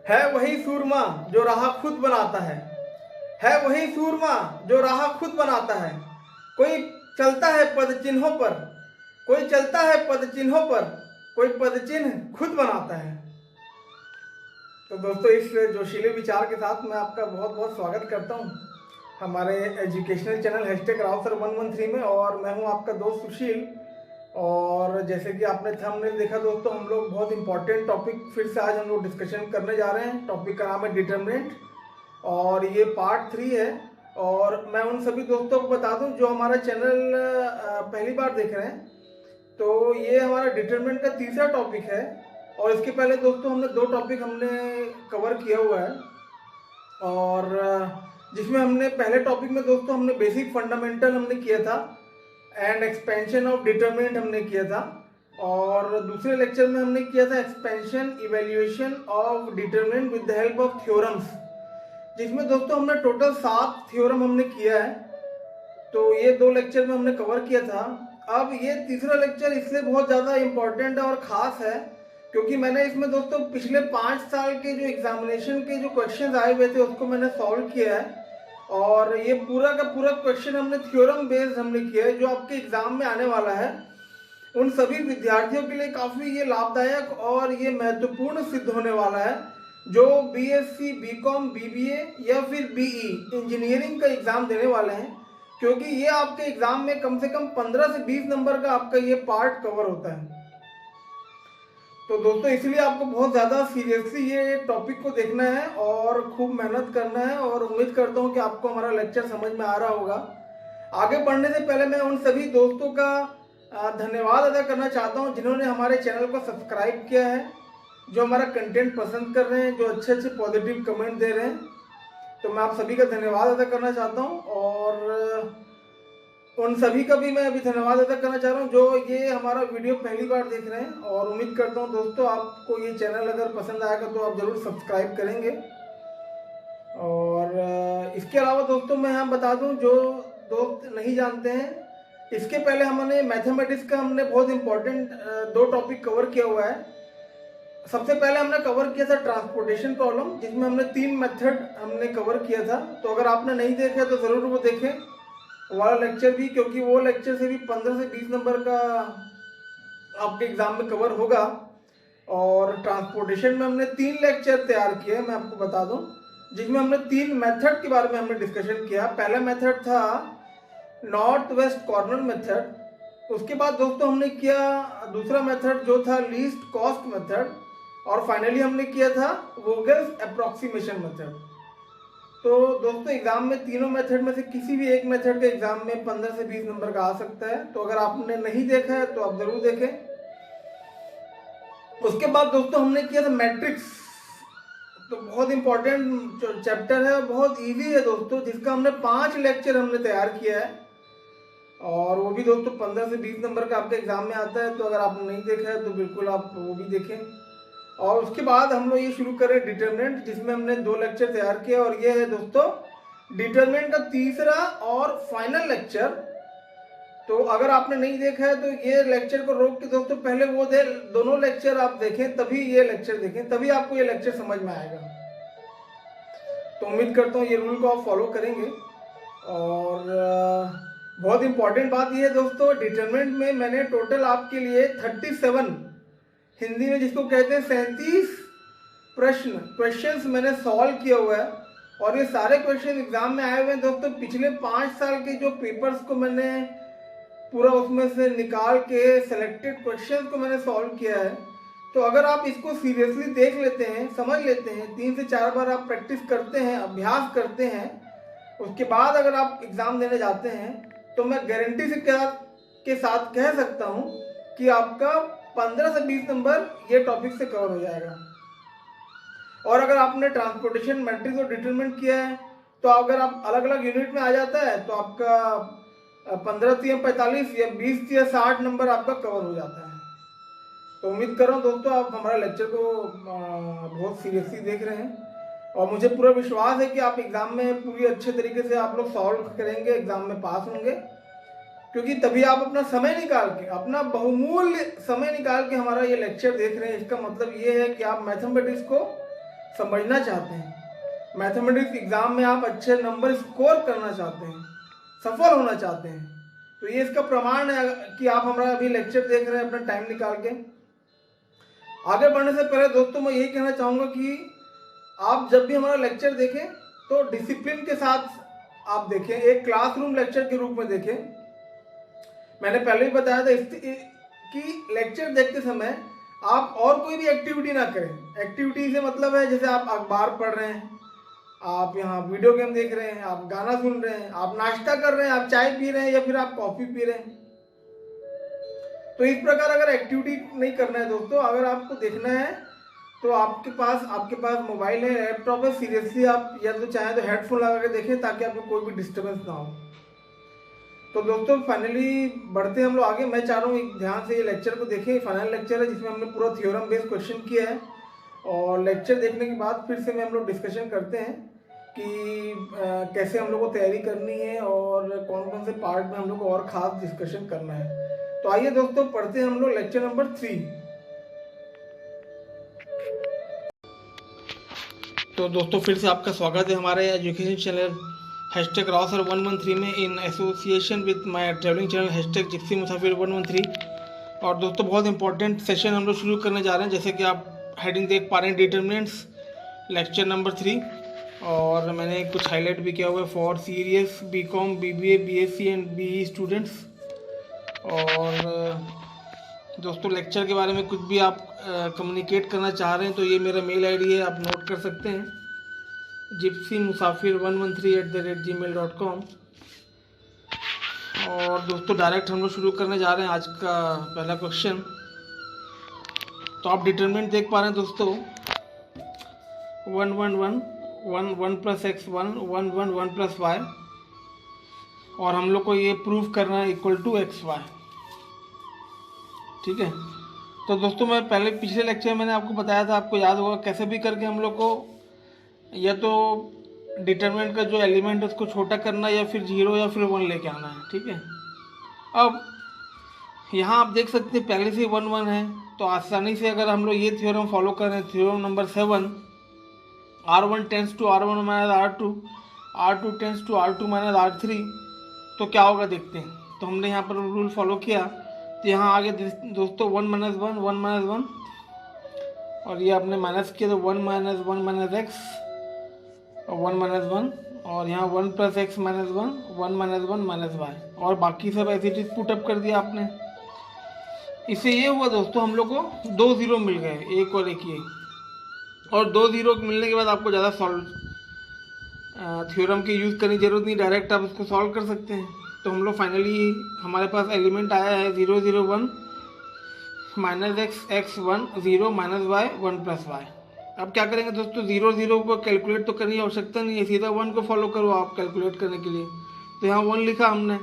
है वही सूरमा जो राह खुद बनाता है वही सूरमा जो राह खुद बनाता है। कोई चलता है पद चिन्हों पर, कोई चलता है पद चिन्हों पर, कोई पद चिन्ह खुद बनाता है। तो दोस्तों, इस जोशीले विचार के साथ मैं आपका बहुत बहुत स्वागत करता हूं हमारे एजुकेशनल चैनल #रावसर113 में। और मैं हूं आपका दोस्त सुशील। और जैसे कि आपने थंबनेल देखा दोस्तों, हम लोग बहुत इंपॉर्टेंट टॉपिक फिर से आज हम लोग डिस्कशन करने जा रहे हैं। टॉपिक का नाम है डिटरमिनेंट और ये पार्ट 3 है। और मैं उन सभी दोस्तों को बता दूं जो हमारा चैनल पहली बार देख रहे हैं, तो ये हमारा डिटरमिनेंट का तीसरा टॉपिक है। और इसके पहले दोस्तों हमने 2 टॉपिक हमने कवर किया हुआ है। और जिसमें हमने पहले टॉपिक में दोस्तों हमने बेसिक फंडामेंटल हमने किया था एंड एक्सपेंशन ऑफ डिटरमिनेंट हमने किया था। और दूसरे लेक्चर में हमने किया था expansion evaluation of determinant with the help of theorems, जिसमें दोस्तों हमने टोटल 7 थ्योरम हमने किया है। तो ये 2 लेक्चर में हमने कवर किया था। अब ये तीसरा लेक्चर इसलिए बहुत ज़्यादा इम्पोर्टेंट और ख़ास है क्योंकि मैंने इसमें दोस्तों पिछले 5 साल के जो एग्जामिनेशन के जो क्वेश्चंस आए हुए थे उसको मैंने सॉल्व किया है। और ये पूरा का पूरा क्वेश्चन हमने थ्योरम बेस्ड हमने किया है, जो आपके एग्जाम में आने वाला है उन सभी विद्यार्थियों के लिए काफ़ी ये लाभदायक और ये महत्वपूर्ण सिद्ध होने वाला है, जो बीएससी, बीकॉम, बीबीए या फिर बीई इंजीनियरिंग का एग्ज़ाम देने वाले हैं। क्योंकि ये आपके एग्ज़ाम में कम से कम 15 से 20 नंबर का आपका ये पार्ट कवर होता है। तो दोस्तों, इसलिए आपको बहुत ज़्यादा सीरियसली ये टॉपिक को देखना है और खूब मेहनत करना है। और उम्मीद करता हूँ कि आपको हमारा लेक्चर समझ में आ रहा होगा। आगे बढ़ने से पहले मैं उन सभी दोस्तों का धन्यवाद अदा करना चाहता हूँ जिन्होंने हमारे चैनल को सब्सक्राइब किया है, जो हमारा कंटेंट पसंद कर रहे हैं, जो अच्छे अच्छे पॉजिटिव कमेंट दे रहे हैं। तो मैं आप सभी का धन्यवाद अदा करना चाहता हूँ। और उन सभी का भी मैं अभी धन्यवाद अदा करना चाह रहा हूँ जो ये हमारा वीडियो पहली बार देख रहे हैं। और उम्मीद करता हूँ दोस्तों आपको ये चैनल अगर पसंद आएगा तो आप ज़रूर सब्सक्राइब करेंगे। और इसके अलावा दोस्तों मैं यहाँ बता दूँ जो दोस्त नहीं जानते हैं, इसके पहले हमने मैथमेटिक्स का हमने बहुत इंपॉर्टेंट 2 टॉपिक कवर किया हुआ है। सबसे पहले हमने कवर किया था ट्रांसपोर्टेशन प्रॉब्लम, जिसमें हमने 3 मेथड हमने कवर किया था। तो अगर आपने नहीं देखा तो ज़रूर वो देखें वाला लेक्चर भी, क्योंकि वो लेक्चर से भी 15 से 20 नंबर का आपके एग्जाम में कवर होगा। और ट्रांसपोर्टेशन में हमने 3 लेक्चर तैयार किए, मैं आपको बता दूं, जिसमें हमने 3 मेथड के बारे में हमने डिस्कशन किया। पहला मेथड था नॉर्थ वेस्ट कॉर्नर मेथड। उसके बाद दोस्तों हमने किया दूसरा मेथड जो था लीस्ट कॉस्ट मेथड। और फाइनली हमने किया था वोगेल्स अप्रॉक्सीमेशन मेथड। तो दोस्तों, एग्जाम में तीनों मेथड में से किसी भी एक मेथड के एग्जाम में 15 से 20 नंबर का आ सकता है। तो अगर आपने नहीं देखा है तो आप जरूर देखें। उसके बाद दोस्तों हमने किया था मैट्रिक्स। तो बहुत इंपॉर्टेंट चैप्टर है, बहुत इजी है दोस्तों, जिसका हमने 5 लेक्चर हमने तैयार किया है। और वो भी दोस्तों 15 से 20 नंबर का आपके एग्जाम में आता है। तो अगर आपने नहीं देखा है तो बिल्कुल आप वो भी देखें। और उसके बाद हम लोग ये शुरू करें डिटरमिनेंट, जिसमें हमने 2 लेक्चर तैयार किए। और ये है दोस्तों डिटरमिनेंट का तीसरा और फाइनल लेक्चर। तो अगर आपने नहीं देखा है तो ये लेक्चर को रोक के दोस्तों पहले वो दोनों लेक्चर आप देखें, तभी ये लेक्चर देखें, तभी आपको ये लेक्चर समझ में आएगा। तो उम्मीद करता हूँ ये रूल को आप फॉलो करेंगे। और बहुत इंपॉर्टेंट बात ये है दोस्तों, डिटरमिनेंट में मैंने टोटल आपके लिए 37 हिंदी में जिसको कहते हैं 37 क्वेश्चंस मैंने सॉल्व किया हुआ है। और ये सारे क्वेश्चन एग्जाम में आए हुए हैं दोस्तों। पिछले 5 साल के जो पेपर्स को मैंने पूरा उसमें से निकाल के सेलेक्टेड क्वेश्चंस को मैंने सॉल्व किया है। तो अगर आप इसको सीरियसली देख लेते हैं, समझ लेते हैं, 3 से 4 बार आप प्रैक्टिस करते हैं, अभ्यास करते हैं, उसके बाद अगर आप एग्ज़ाम देने जाते हैं, तो मैं गारंटी से के साथ कह सकता हूँ कि आपका 15 से 20 नंबर ये टॉपिक से कवर हो जाएगा। और अगर आपने ट्रांसपोर्टेशन, मैट्रिक्स और डिटरमिनेंट किया है, तो अगर आप अलग अलग यूनिट में आ जाता है तो आपका 15 या 45 या 20 या 60 नंबर आपका कवर हो जाता है। तो उम्मीद कर रहा हूँ दोस्तों आप हमारा लेक्चर को बहुत सीरियसली देख रहे हैं। और मुझे पूरा विश्वास है कि आप एग्ज़ाम में पूरी अच्छे तरीके से आप लोग सॉल्व करेंगे, एग्ज़ाम में पास होंगे। क्योंकि तभी आप अपना समय निकाल के, अपना बहुमूल्य समय निकाल के हमारा ये लेक्चर देख रहे हैं। इसका मतलब ये है कि आप मैथमेटिक्स को समझना चाहते हैं, मैथमेटिक्स एग्ज़ाम में आप अच्छे नंबर स्कोर करना चाहते हैं, सफल होना चाहते हैं, तो ये इसका प्रमाण है कि आप हमारा अभी लेक्चर देख रहे हैं अपना टाइम निकाल के। आगे बढ़ने से पहले दोस्तों मैं यही कहना चाहूँगा कि आप जब भी हमारा लेक्चर देखें तो डिसिप्लिन के साथ आप देखें, एक क्लासरूम लेक्चर के रूप में देखें। मैंने पहले ही बताया था कि लेक्चर देखते समय आप और कोई भी एक्टिविटी ना करें। एक्टिविटी से मतलब है जैसे आप अखबार पढ़ रहे हैं, आप यहाँ वीडियो गेम देख रहे हैं, आप गाना सुन रहे हैं, आप नाश्ता कर रहे हैं, आप चाय पी रहे हैं या फिर आप कॉफ़ी पी रहे हैं। तो इस प्रकार अगर एक्टिविटी नहीं करना है दोस्तों, अगर आपको देखना है तो आपके पास मोबाइल है, लैपटॉप है, सीरियसली आप या तो चाहें तो हेडफोन लगा के देखें ताकि आपको कोई भी डिस्टर्बेंस ना हो। तो दोस्तों फाइनली बढ़ते हैं हम लोग आगे। मैं चाह रहा हूँ ध्यान से ये लेक्चर को देखें। फाइनल लेक्चर है जिसमें हमने पूरा थ्योरम बेस्ड क्वेश्चन किया है, और लेक्चर देखने के बाद फिर से हम लोग डिस्कशन करते हैं कि कैसे हम लोग को तैयारी करनी है और कौन कौन से पार्ट में हम लोग को और ख़ास डिस्कशन करना है। तो आइए दोस्तों पढ़ते हैं हम लोग लेक्चर नंबर 3। तो दोस्तों फिर से आपका स्वागत है हमारे एजुकेशन चैनल #RAWSIR113 में in association with my travelling channel #JIPSYMUSAFIR113। और दोस्तों बहुत इंपॉर्टेंट सेशन हम लोग शुरू करने जा रहे हैं। जैसे कि आप हेडिंग देख पा रहे हैं, डिटर्मिनेंट्स लेक्चर नंबर 3, और मैंने कुछ हाईलाइट भी किया हुआ है for serious BCom BBA BSc and BE students. और दोस्तों लेक्चर के बारे में कुछ भी आप कम्युनिकेट करना चाह रहे हैं तो ये मेरा मेल आईडी है, आप नोट कर सकते हैं, gypsymusafir113@gmail.com। और दोस्तों डायरेक्ट हम लोग शुरू करने जा रहे हैं आज का पहला क्वेश्चन। तो आप डिटरमिनेंट देख पा रहे हैं दोस्तों, 1 1 1 1 1 + x 1 1 1 1 + y, और हम लोग को ये प्रूव करना है इक्वल टू XY। ठीक है। तो दोस्तों मैं पहले पिछले लेक्चर में मैंने आपको बताया था, आपको याद होगा, कैसे भी करके हम लोग को या तो डिटरमिनेंट का जो एलिमेंट है उसको छोटा करना, या फिर 0 या फिर 1 लेके आना है। ठीक है। अब यहाँ आप देख सकते हैं पहले से 1 1 है, तो आसानी से अगर हम लोग ये थ्योरम फॉलो करें, theorem number 7, R1 tends to R1 - R2, R2 tends to R2 - R3, तो क्या होगा देखते हैं। तो हमने यहाँ पर रूल फॉलो किया, तो यहाँ आगे दोस्तों 1 - 1 1 - 1, और ये आपने माइनस किया तो 1 - 1 - x और 1 - 1, और यहाँ 1 + x - 1 1 - 1 - y, और बाकी सब ऐसी चीज़ पुटअप कर दिया आपने। इससे ये हुआ दोस्तों हम लोग को 2 0 मिल गए, एक और एक ये, और 2 0 मिलने के बाद आपको ज़्यादा थ्योरम की यूज़ करने की जरूरत नहीं, डायरेक्ट आप उसको सॉल्व कर सकते हैं। तो हम लोग फाइनली हमारे पास एलिमेंट आया है 0 0 1 -x x 1 0 -y 1 + y। अब क्या करेंगे दोस्तों, 0 0 को कैलकुलेट तो करने की आवश्यकता नहीं है, सीधा 1 को फॉलो करो आप कैलकुलेट करने के लिए। तो यहाँ 1 लिखा हमने,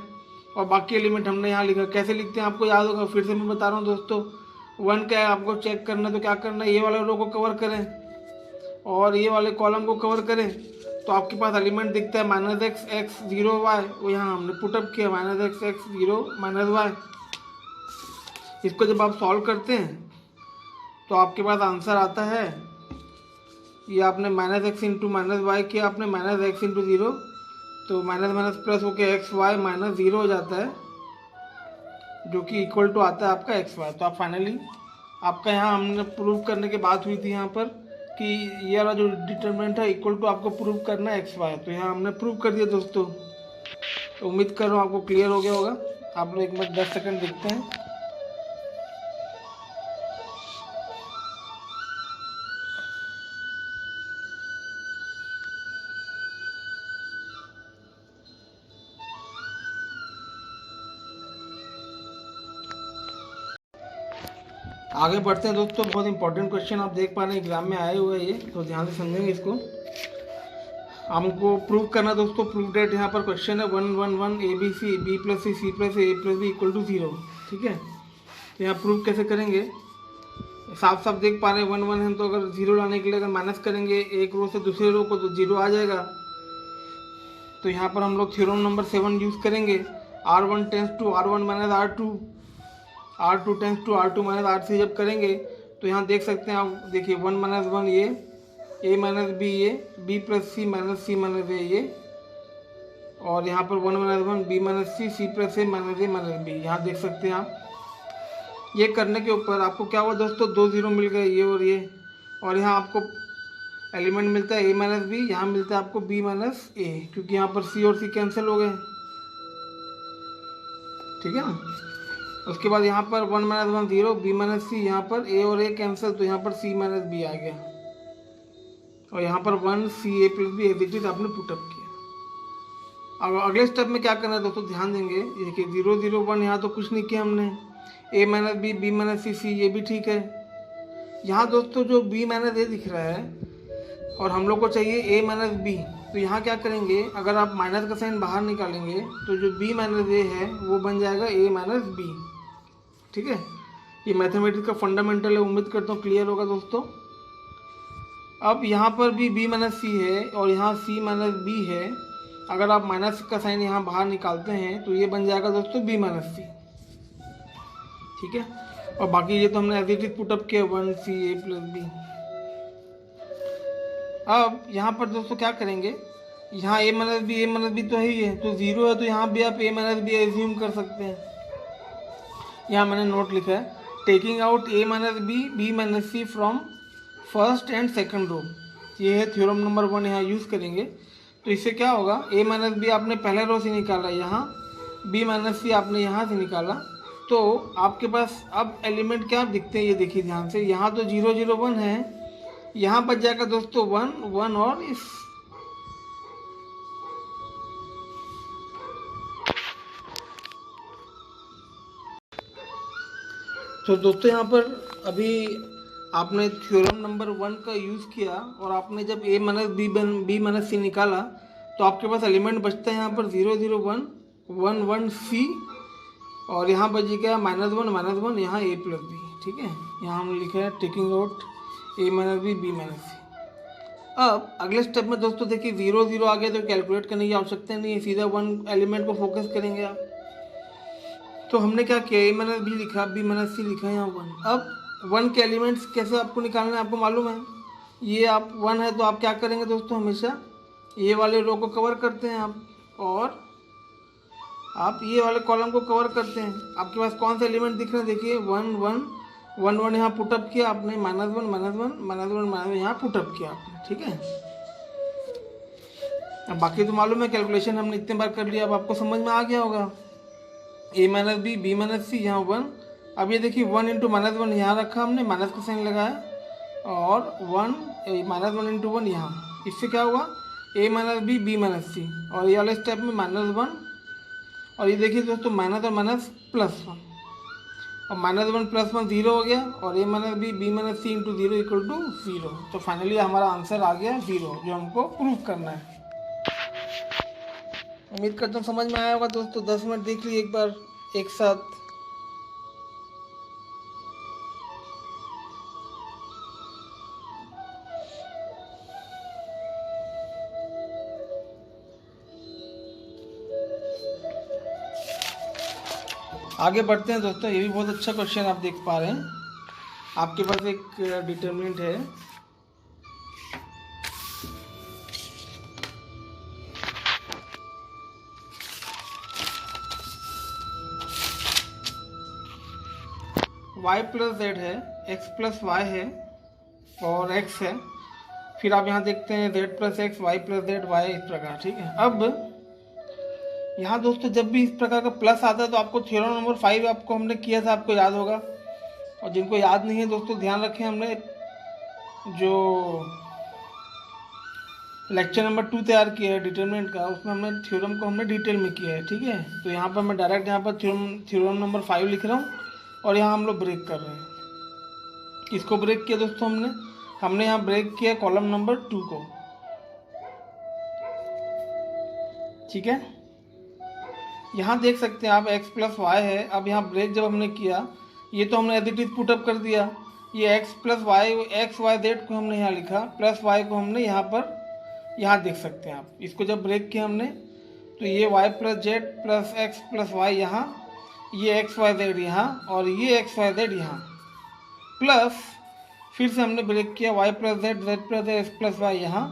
और बाकी एलिमेंट हमने यहाँ लिखा। कैसे लिखते हैं आपको याद होगा, फिर से मैं बता रहा हूँ दोस्तों। 1 क्या है आपको चेक करना है, तो क्या करना है, ये वाले रो को कवर करें और ये वाले कॉलम को कवर करें, तो आपके पास एलिमेंट दिखता है -x x 0 y, वो यहाँ हमने पुटअप किया -x x 0 -y। इसको जब आप सॉल्व करते हैं तो आपके पास आंसर आता है, ये आपने -x × -y किया, आपने -x × 0, तो माइनस प्लस होके XY -0 हो जाता है, जो कि इक्वल टू आता है आपका XY। तो आप फाइनली आपका यहाँ हमने प्रूव करने की बात हुई थी यहाँ पर कि ये वाला जो डिटरमिनेंट है इक्वल टू आपको प्रूव करना है XY, तो यहाँ हमने प्रूव कर दिया दोस्तों। तो उम्मीद कर रहा हूँ आपको क्लियर हो गया होगा। आप लोग एक मिनट 10 सेकंड देखते हैं। आगे बढ़ते हैं दोस्तों, बहुत इंपॉर्टेंट क्वेश्चन आप देख पा रहे हैं एग्जाम में आए हुए हैं ये, तो ध्यान से समझेंगे इसको। हमको प्रूव करना दोस्तों, प्रूव डेट यहाँ पर क्वेश्चन है 1 1 1 ABC B + C C + A + B = 0। ठीक है। तो यहाँ प्रूव कैसे करेंगे, साफ साफ देख पा रहे हैं 1 1 है, तो अगर 0 लाने के लिए अगर माइनस करेंगे एक रो से दूसरे रो को तो 0 आ जाएगा। तो यहाँ पर हम लोग थ्योरम नंबर 7 यूज़ करेंगे, R1 tends to R1 - R2, R2 tends to R2 - R3 जब करेंगे तो यहाँ देख सकते हैं आप, देखिए 1 - 1 ये ए माइनस बी ये, b plus c minus a ये, और यहाँ पर 1 minus 1 b minus c plus a minus b. यहाँ देख सकते हैं आप। ये करने के ऊपर आपको क्या हुआ दोस्तों, 2 0 मिल गए ये, और यहाँ आपको एलिमेंट मिलता है ए माइनस बी, यहाँ मिलता है आपको बी माइनस ए, क्योंकि यहाँ पर सी और सी कैंसिल हो गए, ठीक है ना। उसके बाद यहाँ पर 1 माइनस 1 0 बी माइनस सी, यहाँ पर ए और ए कैंसिल, तो यहाँ पर सी माइनस बी आ गया, और यहाँ पर 1 सी ए प्लस बी एज आपने पुटअप किया। अब अगले स्टेप में क्या करना है दोस्तों, ध्यान देंगे। देखिए 0 0 1 यहाँ तो कुछ नहीं किया हमने, ए माइनस बी माइनस सी ये भी ठीक है। यहाँ दोस्तों जो बी माइनस ए दिख रहा है और हम लोग को चाहिए ए माइनस बी, तो यहाँ क्या करेंगे, अगर आप माइनस का साइन बाहर निकालेंगे तो जो बी माइनस ए है वो बन जाएगा ए माइनस बी, ठीक है। ये मैथमेटिक्स का फंडामेंटल है, उम्मीद करता हूँ क्लियर होगा दोस्तों। अब यहाँ पर भी बी माइनस सी है और यहाँ सी माइनस बी है, अगर आप माइनस का साइन यहाँ बाहर निकालते हैं तो ये बन जाएगा दोस्तों बी माइनस सी, ठीक है। और बाकी ये तो हमने एज इट इज पुटअप किया 1 सी ए प्लस बी। अब यहाँ पर दोस्तों क्या करेंगे, यहाँ ए माइनस बी तो है ही है, तो 0 है तो यहाँ भी आप ए माइनस बी एज्यूम कर सकते हैं। यहाँ मैंने नोट लिखा है, taking out a minus b minus c from first and second row. ये है थ्योरम नंबर 1, यहाँ यूज़ करेंगे। तो इससे क्या होगा, ए माइनस बी आपने पहले रो से निकाला यहाँ, बी माइनस सी आपने यहाँ से निकाला, तो आपके पास अब एलिमेंट क्या दिखते हैं ये देखिए ध्यान से। यहाँ तो 0 0 1 है, यहाँ बच जाएगा दोस्तों 1 1 और इस, तो दोस्तों यहाँ पर अभी आपने थ्योरम नंबर 1 का यूज़ किया और आपने जब ए माइनस बी माइनस सी निकाला तो आपके पास एलिमेंट बचता है यहाँ पर 0 0 1 1 1 सी, और यहाँ बच गया माइनस वन यहाँ ए प्लस बी, ठीक है। यहाँ हम लिखे हैं taking out a minus b minus सी। अब अगले स्टेप में दोस्तों देखिए 0 0 आ गया तो कैलकुलेट करने की आवश्यकता नहीं है, सीधा 1 एलिमेंट को फोकस करेंगे आप। तो हमने क्या किया, ए माइनस बी लिखा, बी माइनस सी लिखा, यहाँ 1। अब 1 के एलिमेंट्स कैसे आपको निकालना है आपको मालूम है, ये आप 1 है तो आप क्या करेंगे दोस्तों, हमेशा ये वाले रो को कवर करते हैं आप, और आप ये वाले कॉलम को कवर करते हैं। आपके पास कौन से एलिमेंट दिख रहे हैं, देखिए 1 1 1 1 यहाँ पुटअप किया आपने, -1 यहाँ पुटअप किया आपने, ठीक है। अब बाकी तो मालूम है, कैलकुलेशन हमने इतने बार कर लिया, अब आपको समझ में आ गया होगा। ए माइनस बी माइनस सी यहाँ 1, अब ये देखिए 1 इंटू -1 यहाँ रखा हमने, माइनस का साइन लगाया, और -1 इंटू 1 यहाँ, इससे क्या हुआ ए माइनस बी माइनस सी, और ये वाले स्टेप में -1, और ये देखिए दोस्तों माइनस और माइनस +1, और -1 +1 0 हो गया, और a minus b minus c into 0 equal to 0। तो फाइनली हमारा आंसर आ गया 0, जो हमको प्रूव करना है। उम्मीद करता हूँ समझ में आया होगा दोस्तों। 10 मिनट देख लीजिए एक बार एक साथ। आगे बढ़ते हैं दोस्तों, ये भी बहुत अच्छा क्वेश्चन आप देख पा रहे हैं। आपके पास एक डिटरमिनेंट है, y प्लस जेड है, x प्लस वाई है और x है, फिर आप यहाँ देखते हैं z plus x, y plus z, y इस प्रकार, ठीक है। अब यहाँ दोस्तों जब भी इस प्रकार का प्लस आता है तो आपको थ्योरम नंबर 5 आपको हमने किया था, आपको याद होगा, और जिनको याद नहीं है दोस्तों ध्यान रखें, हमने जो लेक्चर नंबर 2 तैयार किया है डिटरमिनेंट का, उसमें हमने थ्योरम को हमने डिटेल में किया है, ठीक है। तो यहाँ पर मैं डायरेक्ट यहाँ पर थ्योरम नंबर 5 लिख रहा हूँ, और यहाँ हम लोग ब्रेक कर रहे हैं। किसको ब्रेक किया दोस्तों, हमने यहाँ ब्रेक किया कॉलम नंबर 2 को, ठीक है। यहाँ देख सकते हैं आप x प्लस वाई है। अब यहाँ ब्रेक जब हमने किया, ये तो हमने एज इट इज पुटअप कर दिया, ये x plus y, x y z को हमने यहाँ लिखा, प्लस वाई को हमने यहाँ पर, यहाँ देख सकते हैं आप, इसको जब ब्रेक किया हमने तो ये y plus z plus x plus y यहाँ, ये एक्स वाई जेड यहाँ, और ये एक्स वाई जेड यहाँ, प्लस फिर से हमने ब्रेक किया y plus z, z plus x plus y यहाँ,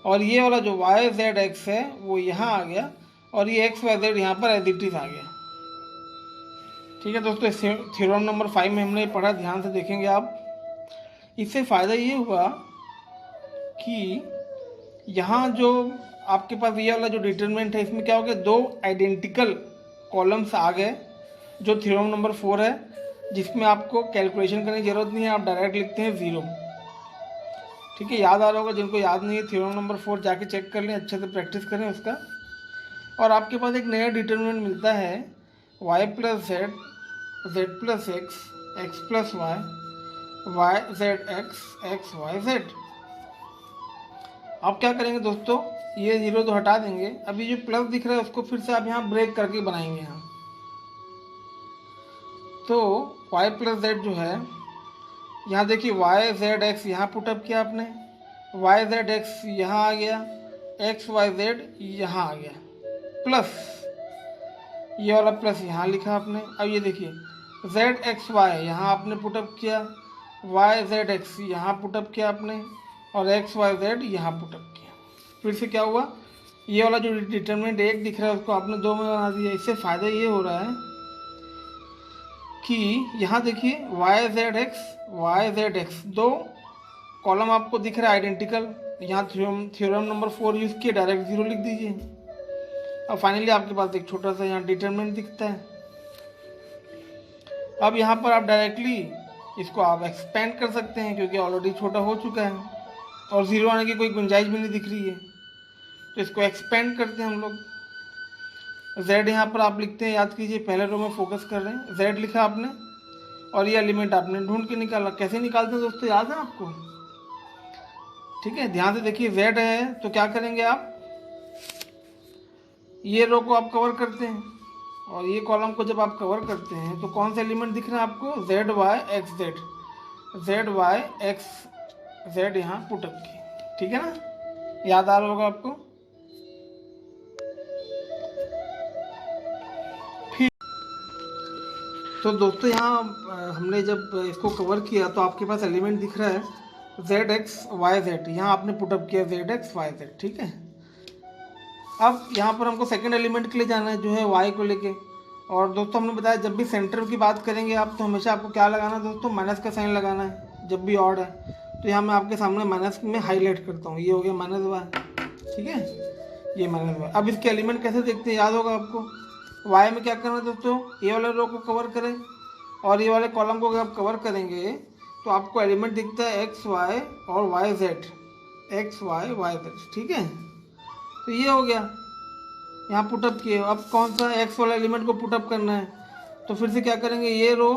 और ये वाला जो y z x है वो यहाँ आ गया, और ये x y z यहाँ पर एज इट इज आ गया। ठीक है दोस्तों, थ्योरम नंबर 5 में हमने पढ़ा, ध्यान से देखेंगे आप। इससे फ़ायदा ये हुआ कि यहाँ जो आपके पास ये वाला जो डिटरमिनेंट है, इसमें क्या हो गया, दो आइडेंटिकल कॉलम्स आ गए, जो थ्योरम नंबर 4 है, जिसमें आपको कैलकुलेशन करने की ज़रूरत नहीं है, आप डायरेक्ट लिखते हैं 0। ठीक है, याद आ रहा होगा, जिनको याद नहीं है थ्योरम नंबर 4 जाके चेक कर लें, अच्छे से प्रैक्टिस करें उसका। और आपके पास एक नया डिटरमिनेंट मिलता है y plus z, z plus x, x plus y z x, x y z. आप क्या करेंगे दोस्तों, ये 0 तो हटा देंगे, अभी जो प्लस दिख रहा है उसको फिर से आप यहाँ ब्रेक करके बनाएंगे यहाँ। तो y प्लस जेड जो है, यहाँ देखिए y z x यहाँ पुटअप किया आपने, y z x यहाँ आ गया, x y z यहाँ आ गया, प्लस ये वाला प्लस यहाँ लिखा आपने। अब ये देखिए z x y यहाँ आपने पुटअप किया, y z x यहाँ पुटअप किया आपने, और x y z यहाँ पुटअप किया। फिर से क्या हुआ, ये वाला जो डिटरमिनेंट 1 दिख रहा है उसको आपने 2 में बना दिया। इससे फ़ायदा ये हो रहा है कि यहाँ देखिए y z x दो कॉलम आपको दिख रहा है आइडेंटिकल, यहाँ थ्योरम नंबर 4 यूज़ किए, डायरेक्ट 0 लिख दीजिए। अब फाइनली आपके पास एक छोटा सा यहाँ डिटरमिनेंट दिखता है। अब यहाँ पर आप डायरेक्टली इसको आप एक्सपेंड कर सकते हैं, क्योंकि ऑलरेडी छोटा हो चुका है और 0 आने की कोई गुंजाइश भी नहीं दिख रही है, तो इसको एक्सपेंड करते हैं हम लोग। z यहाँ पर आप लिखते हैं, याद कीजिए पहले रो में फोकस कर रहे हैं, z लिखा आपने और ये एलिमेंट आपने ढूंढ के निकाला। कैसे निकालते हैं दोस्तों, याद है आपको? ठीक है, ध्यान से देखिए, z है तो क्या करेंगे आप, ये रो को आप कवर करते हैं, और ये कॉलम को जब आप कवर करते हैं तो कौन सा एलिमेंट दिख रहा है आपको, z y x z, z y x z यहाँ पुटअप की। ठीक है ना, याद आ रहा होगा आपको। फिर तो दोस्तों यहाँ हमने जब इसको कवर किया तो आपके पास एलिमेंट दिख रहा है जेड एक्स वाई जेड, यहाँ आपने पुटअप किया जेड एक्स वाई जेड। ठीक है, अब यहाँ पर हमको सेकंड एलिमेंट के लिए जाना है, जो है y को लेके। और दोस्तों हमने बताया जब भी सेंटर की बात करेंगे आप, तो हमेशा आपको क्या लगाना है दोस्तों, माइनस का साइन लगाना है जब भी ऑड है। तो यहाँ मैं आपके सामने माइनस में हाईलाइट करता हूँ, ये हो गया माइनस वाई। ठीक है, ये माइनस वाई। अब इसके एलिमेंट कैसे देखते हैं, याद होगा आपको, y में क्या करना है दोस्तों, ये वाले रो को कवर करें और ये वाले कॉलम को अगर आप कवर करेंगे तो आपको एलिमेंट दिखता है एक्स वाई और y z, x y y z. ठीक है, तो ये हो गया, यहाँ पुटअप किए। अब कौन सा एक्स वाला एलिमेंट को पुटअप करना है, तो फिर से क्या करेंगे, ये रो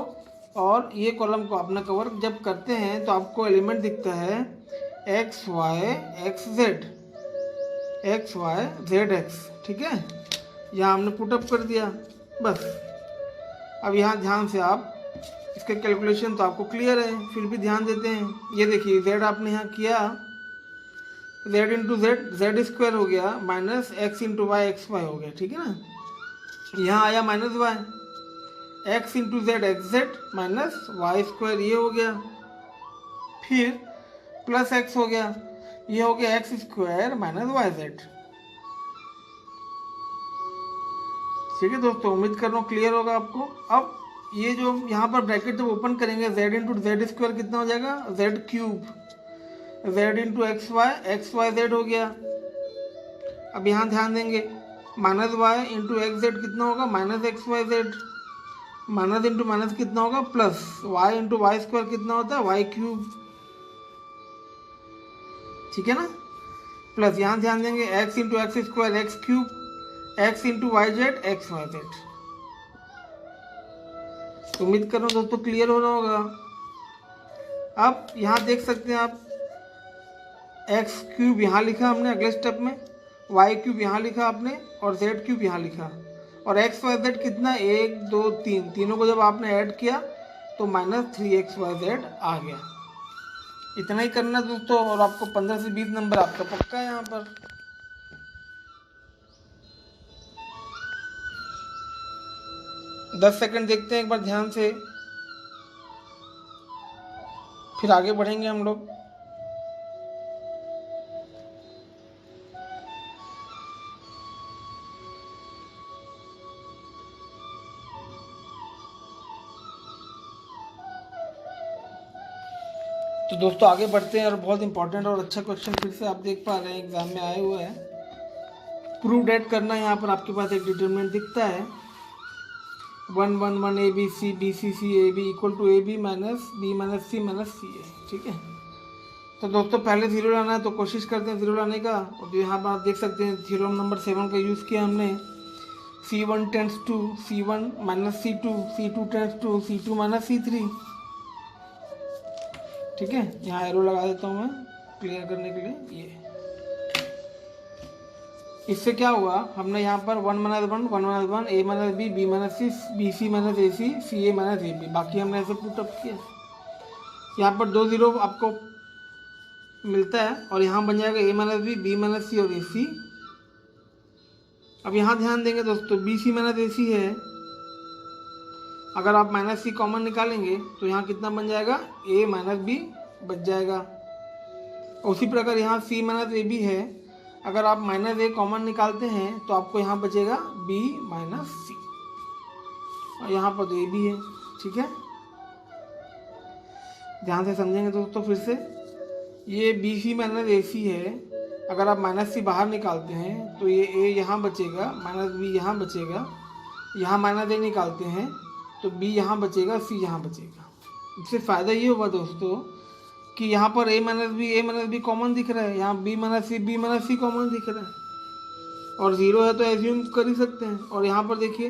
और ये कॉलम को अपना कवर जब करते हैं तो आपको एलिमेंट दिखता है x y x z, x y z x. ठीक है, यहाँ हमने पुटअप कर दिया बस। अब यहाँ ध्यान से आप इसके कैलकुलेशन तो आपको क्लियर है, फिर भी ध्यान देते हैं। ये देखिए जेड आपने यहाँ किया, z into z, z square हो गया, minus x into y, x y हो गया। ठीक है ना, यहाँ आया minus y, x into z x z, minus y square, ये हो गया, फिर प्लस एक्स हो गया, ये हो गया x square minus y z. ठीक है दोस्तों, उम्मीद कर रहा हूँ क्लियर होगा आपको। अब ये जो यहाँ पर ब्रैकेट जब ओपन करेंगे, जेड इंटू जेड स्क्वायर कितना हो जाएगा, z cube, z into x y z हो गया। अब यहाँ ध्यान देंगे, minus y into x z कितना होगा, minus x y z, minus into minus कितना होगा, plus y into y square कितना होता है, वाई क्यूब। ठीक है ना, प्लस यहाँ ध्यान देंगे x into x square x cube, x into y z x y z. उम्मीद कर रहा हूँ दोस्तों क्लियर हो रहा होगा। अब यहाँ देख सकते हैं आप, एक्स क्यूब यहाँ लिखा हमने अगले स्टेप में, वाई क्यूब यहाँ लिखा आपने, और जेड क्यूब यहाँ लिखा, और एक्स वाई जेड कितना, 1 2 3, तीनों को जब आपने ऐड किया तो माइनस 3x वाई जेड आ गया। इतना ही करना दोस्तों, और आपको 15 से 20 नंबर आपका पक्का है यहाँ पर। दस सेकंड देखते हैं एक बार ध्यान से। फिर आगे बढ़ेंगे हम लोग। तो दोस्तों आगे बढ़ते हैं और बहुत इंपॉर्टेंट और अच्छा क्वेश्चन फिर से आप देख पा रहे हैं एग्जाम में आए हुए हैं। प्रूव डेट करना, यहाँ पर आपके पास एक डिटरमिनेंट दिखता है 1 1 1 a b c b c c a b equal to a b minus b minus c है। ठीक है, तो दोस्तों पहले जीरो लाना है, तो कोशिश करते हैं जीरो लाने का। और यहाँ पर आप देख सकते हैं थ्योरम नंबर 7 का यूज़ किया हमने। C1 tends to C1 minus C2, C2 tends to C2 minus C3। ठीक है, यहाँ एरो लगा देता हूँ मैं क्लियर करने के लिए। ये इससे क्या हुआ, हमने यहाँ पर 1 minus 1 1 minus 1 a minus b b minus c b c minus a c c a minus a b, बाकी हमने ऐसे पुटअप किया। यहाँ पर 2 जीरो आपको मिलता है और यहाँ बन जाएगा a minus b minus c और ए सी। अब यहाँ ध्यान देंगे दोस्तों, बी सी माइनस ए सी है, अगर आप माइनस सी कॉमन निकालेंगे तो यहाँ कितना बन जाएगा, a माइनस बी बच जाएगा। उसी प्रकार यहाँ c माइनस ए बी है, अगर आप माइनस ए कॉमन निकालते हैं तो आपको यहाँ बचेगा b माइनस सी, और यहाँ पर तो ए बी है। ठीक है, ध्यान से समझेंगे दोस्तों फिर से। ये बी सी माइनस ए सी है, अगर आप माइनस सी बाहर निकालते हैं तो ये a यहाँ बचेगा, माइनस बी यहाँ बचेगा, यहाँ माइनस ए निकालते हैं तो b यहाँ बचेगा, c यहाँ बचेगा। इससे फ़ायदा ये होगा दोस्तों कि यहाँ पर a माइनस बी कॉमन दिख रहा है, यहाँ b माइनस सी कॉमन दिख रहा है, और ज़ीरो है तो एज्यूम कर ही सकते हैं। और यहाँ पर देखिए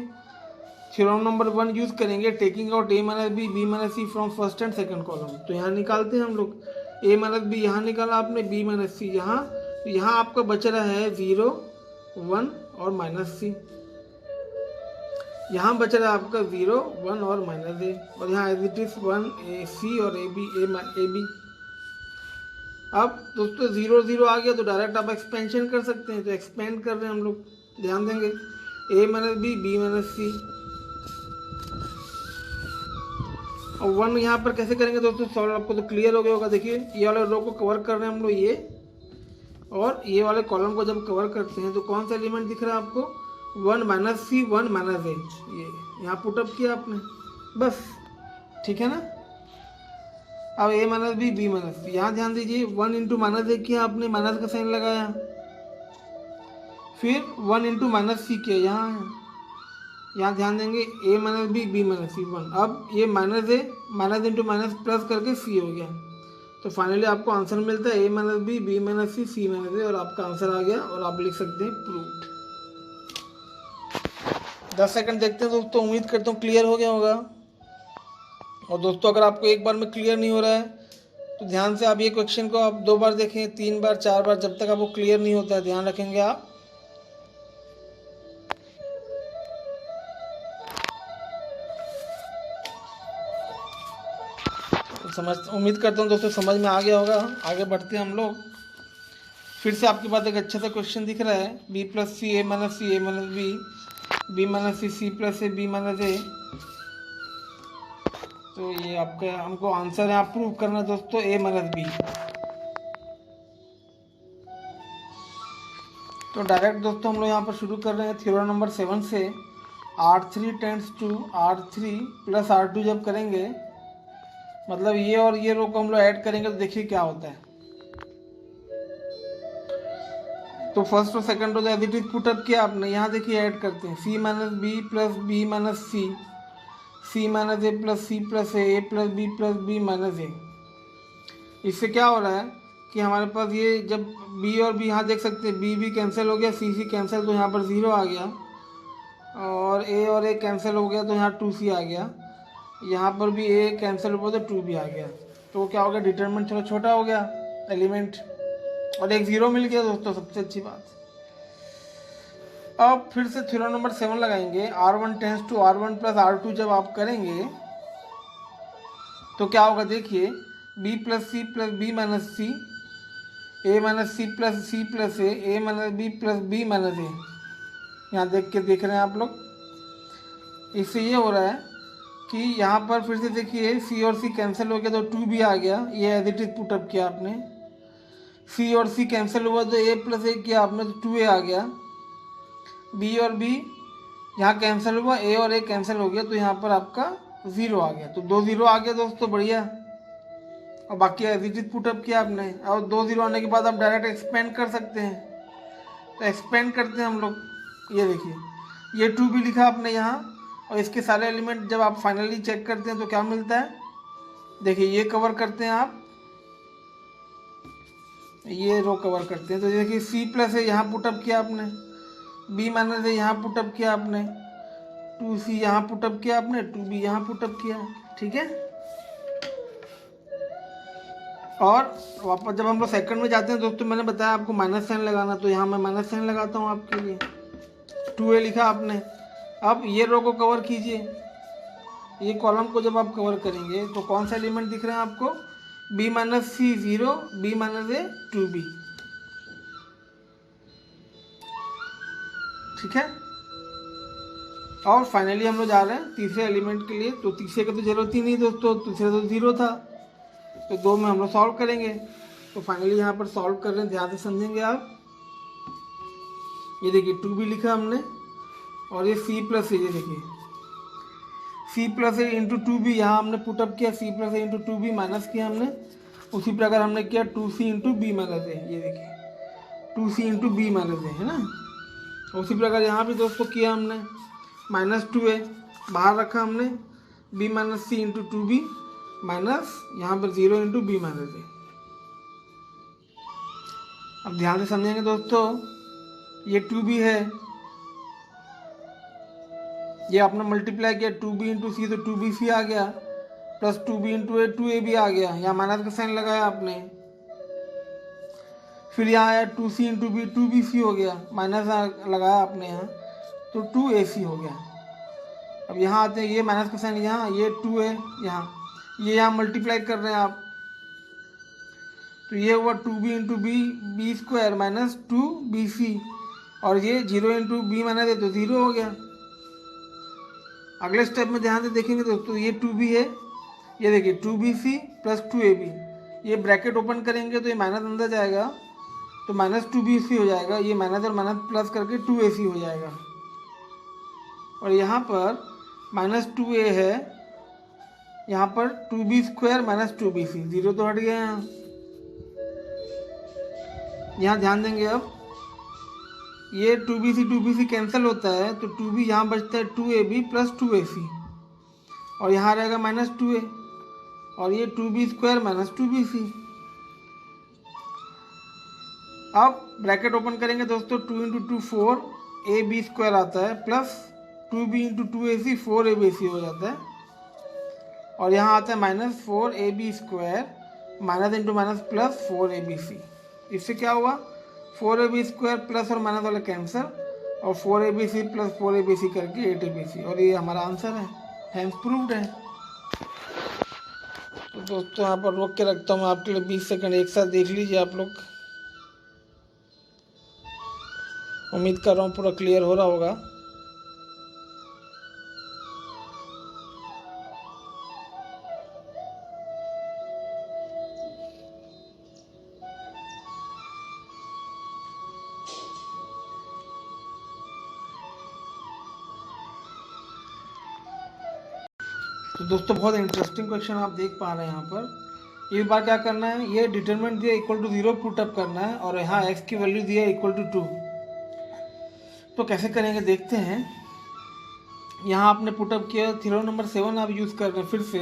थ्योरम नंबर 1 यूज़ करेंगे, taking out a minus b minus c from first and second column. तो यहाँ निकालते हैं हम लोग, a माइनस बी यहाँ निकाला आपने, b माइनस सी यहाँ, तो यहाँ आपका बच रहा है 0 1 और माइनस सी, यहाँ बच रहा है आपका 0 1 और माइनस ए, और यहाँ एज इट इज 1 ए सी और ए बी। अब दोस्तों 0 0 आ गया तो डायरेक्ट आप एक्सपेंशन कर सकते हैं, तो एक्सपेंड कर रहे हैं हम लोग, ध्यान देंगे a minus b minus c. और 1 यहाँ पर कैसे करेंगे दोस्तों सॉल्व, आपको तो क्लियर हो गया होगा। देखिए ये वाले रो को कवर कर रहे हैं हम लोग, ये और ये वाले कॉलम को जब कवर करते हैं तो कौन सा एलिमेंट दिख रहा है आपको, 1 माइनस सी 1 माइनस ए, ये यहाँ पुटअप किया आपने बस। ठीक है ना, अब a माइनस बी माइनस सी, यहाँ ध्यान दीजिए 1 इंटू माइनस ए किया आपने, माइनस का साइन लगाया, फिर 1 इंटू माइनस सी किया, यहाँ ध्यान देंगे a माइनस बी माइनस सी 1। अब ये माइनस ए माइनस इंटू माइनस प्लस करके सी हो गया, तो फाइनली आपको आंसर मिलता है a minus b minus c minus a, और आपका आंसर आ गया और आप लिख सकते हैं प्रूव्ड। 10 सेकंड देखते हैं दोस्तों, उम्मीद करता हूँ क्लियर हो गया होगा। और दोस्तों अगर आपको एक बार में क्लियर नहीं हो रहा है तो ध्यान से आप ये क्वेश्चन को आप 2 बार देखें, 3 बार 4 बार, जब तक आपको क्लियर नहीं होता है, ध्यान रखेंगे आप। तो उम्मीद करता हूँ दोस्तों समझ में आ गया होगा। आगे बढ़ते हैं हम लोग। फिर से आपके पास एक अच्छा सा क्वेश्चन दिख रहा है, b plus c a minus b minus c plus a b minus a. तो ये आपका हमको आंसर है, आप प्रूव करना है दोस्तों a माइनस बी। तो डायरेक्ट दोस्तों हम लोग यहाँ पर शुरू कर रहे हैं थ्योरम नंबर 7 से। R3 tends to R3 plus R2 जब करेंगे, मतलब ये और ये रो को हम लोग ऐड करेंगे तो देखिए क्या होता है। तो फर्स्ट और second row as it is put up किया आपने, यहाँ देखिए ऐड करते हैं c minus b plus b minus c minus a plus c plus a plus b minus a. इससे क्या हो रहा है कि हमारे पास ये जब b और b यहाँ देख सकते हैं, b कैंसिल हो गया, c कैंसिल, तो यहाँ पर 0 आ गया, और a और a कैंसिल हो गया तो यहाँ 2c आ गया, यहाँ पर भी a कैंसिल हो गया तो 2 भी आ गया। तो क्या हो गया, डिटरमिनेंट थोड़ा छोटा हो गया एलिमेंट, और एक 0 मिल गया दोस्तों, सबसे अच्छी बात। अब फिर से थ्योरम नंबर 7 लगाएंगे, R1 tends to R1 plus R2 जब आप करेंगे तो क्या होगा, देखिए b plus b minus c, a minus c plus a minus b minus a. यहाँ देख रहे हैं आप लोग। इससे ये हो रहा है कि यहाँ पर फिर से देखिए सी और सी कैंसिल हो गया तो 2 भी आ गया, ये एज इट इज पुटअप किया आपने। सी और सी कैंसिल हुआ तो a प्लस ए किया आपने तो 2a आ गया। b और b यहाँ कैंसिल हुआ, a और a कैंसिल हो गया तो यहाँ पर आपका 0 आ गया, तो 2 0 आ गया दोस्तों, बढ़िया। और बाकी एज इट इज पुटअप किया आपने, और 2 0 आने के बाद आप डायरेक्ट एक्सपेंड कर सकते हैं, तो एक्सपेंड करते हैं हम लोग। ये देखिए ये 2 भी लिखा आपने यहाँ, और इसके सारे एलिमेंट जब आप फाइनली चेक करते हैं तो क्या मिलता है, देखिए ये कवर करते हैं आप, ये रो कवर करते हैं। तो देखिए सी प्लस है यहाँ पुटअप किया आपने, बी माइनस है यहाँ पुटअप किया आपने, 2c यहाँ पुटअप किया आपने, 2b यहाँ पुटअप किया, ठीक है। और वापस जब हम लोग सेकंड में जाते हैं दोस्तों, मैंने बताया आपको माइनस साइन लगाना, तो यहाँ मैं माइनस साइन लगाता हूँ आपके लिए। 2a लिखा आपने, अब ये रो को कवर कीजिए, ये कॉलम को जब आप कवर करेंगे तो कौन सा एलिमेंट दिख रहा है आपको, b माइनस सी 0, b माइनस ए 2b, ठीक है। और फाइनली हम लोग जा रहे हैं तीसरे एलिमेंट के लिए, तो तीसरे का तो जरूरत ही नहीं दोस्तों, तीसरा तो 0 था, तो 2 में हम लोग सॉल्व करेंगे। तो फाइनली यहाँ पर सॉल्व कर रहे हैं, ध्यान से समझेंगे आप। ये देखिए 2b लिखा हमने, और ये c प्लस है, ये देखिए c प्लस ए इंटू 2b यहाँ हमने पुटअप किया, c प्लस ए इंटू 2b माइनस किया हमने, उसी प्रकार हमने किया 2c into b minus a, ये देखिए 2c इंटू बी माइनस ए, है ना। उसी प्रकार यहाँ भी दोस्तों किया हमने, माइनस 2a बाहर रखा हमने, b minus c into 2b minus यहाँ पर 0 इंटू बी माइनस ए। अब ध्यान से समझेंगे दोस्तों, ये 2b है, ये आपने मल्टीप्लाई किया 2b इंटू सी तो 2bc आ गया, प्लस 2b इंटू ए 2a भी आ गया, यहाँ माइनस का साइन लगाया आपने। फिर यहाँ आया 2c इंटू बी 2bc हो गया, माइनस लगाया आपने यहाँ, तो 2ac हो गया। अब यहाँ आते हैं, ये माइनस का साइन यहाँ, ये 2a यहाँ, ये यहाँ मल्टीप्लाई कर रहे हैं आप, तो ये हुआ 2b into B square minus 2bc, और ये 0 इंटू बी माइनस ए तो 0 हो गया। अगले स्टेप में ध्यान से देखेंगे दोस्तों, ये 2b है, ये देखिए 2bc प्लस 2ab, ये ब्रैकेट ओपन करेंगे तो ये माइनस अंदर जाएगा, तो माइनस 2bc हो जाएगा, ये माइनस और माइनस प्लस करके 2ac हो जाएगा। और यहाँ पर माइनस 2a है, यहाँ पर 2b स्क्वायर माइनस 2bc, 0 तो हट गया यहाँ ध्यान देंगे। अब ये 2bc कैंसिल होता है, तो 2b यहाँ बचता है 2ab प्लस 2ac, और यहाँ रहेगा माइनस 2a, और ये 2b स्क्वायर माइनस 2bc। अब ब्रैकेट ओपन करेंगे दोस्तों, 2 इंटू 2 4 ab स्क्वायर आता है, plus 2b into 2ac 4abc हो जाता है, और यहाँ आता है minus 4ab square minus into minus plus 4abc। इससे क्या हुआ, 4ab स्क्वायर प्लस और माइनस वाले कैंसिल, और 4abc प्लस 4abc करके 8abc, और ये हमारा आंसर है, हैंस प्रूव्ड है। तो दोस्तों यहाँ पर रोक के रखता हूँ आपके लिए 20 सेकंड, एक साथ देख लीजिए आप लोग। उम्मीद कर रहा हूँ पूरा क्लियर हो रहा होगा। तो दोस्तों बहुत इंटरेस्टिंग क्वेश्चन आप देख पा रहे हैं यहाँ पर। एक बार क्या करना है, ये डिटरमिनेंट दिया इक्वल टू 0 पुटअप करना है, और यहाँ x की वैल्यू दिया इक्वल टू 2। तो कैसे करेंगे देखते हैं। यहाँ आपने पुटअप किया, थ्योरम नंबर 7 आप यूज़ कर रहे हैं फिर से,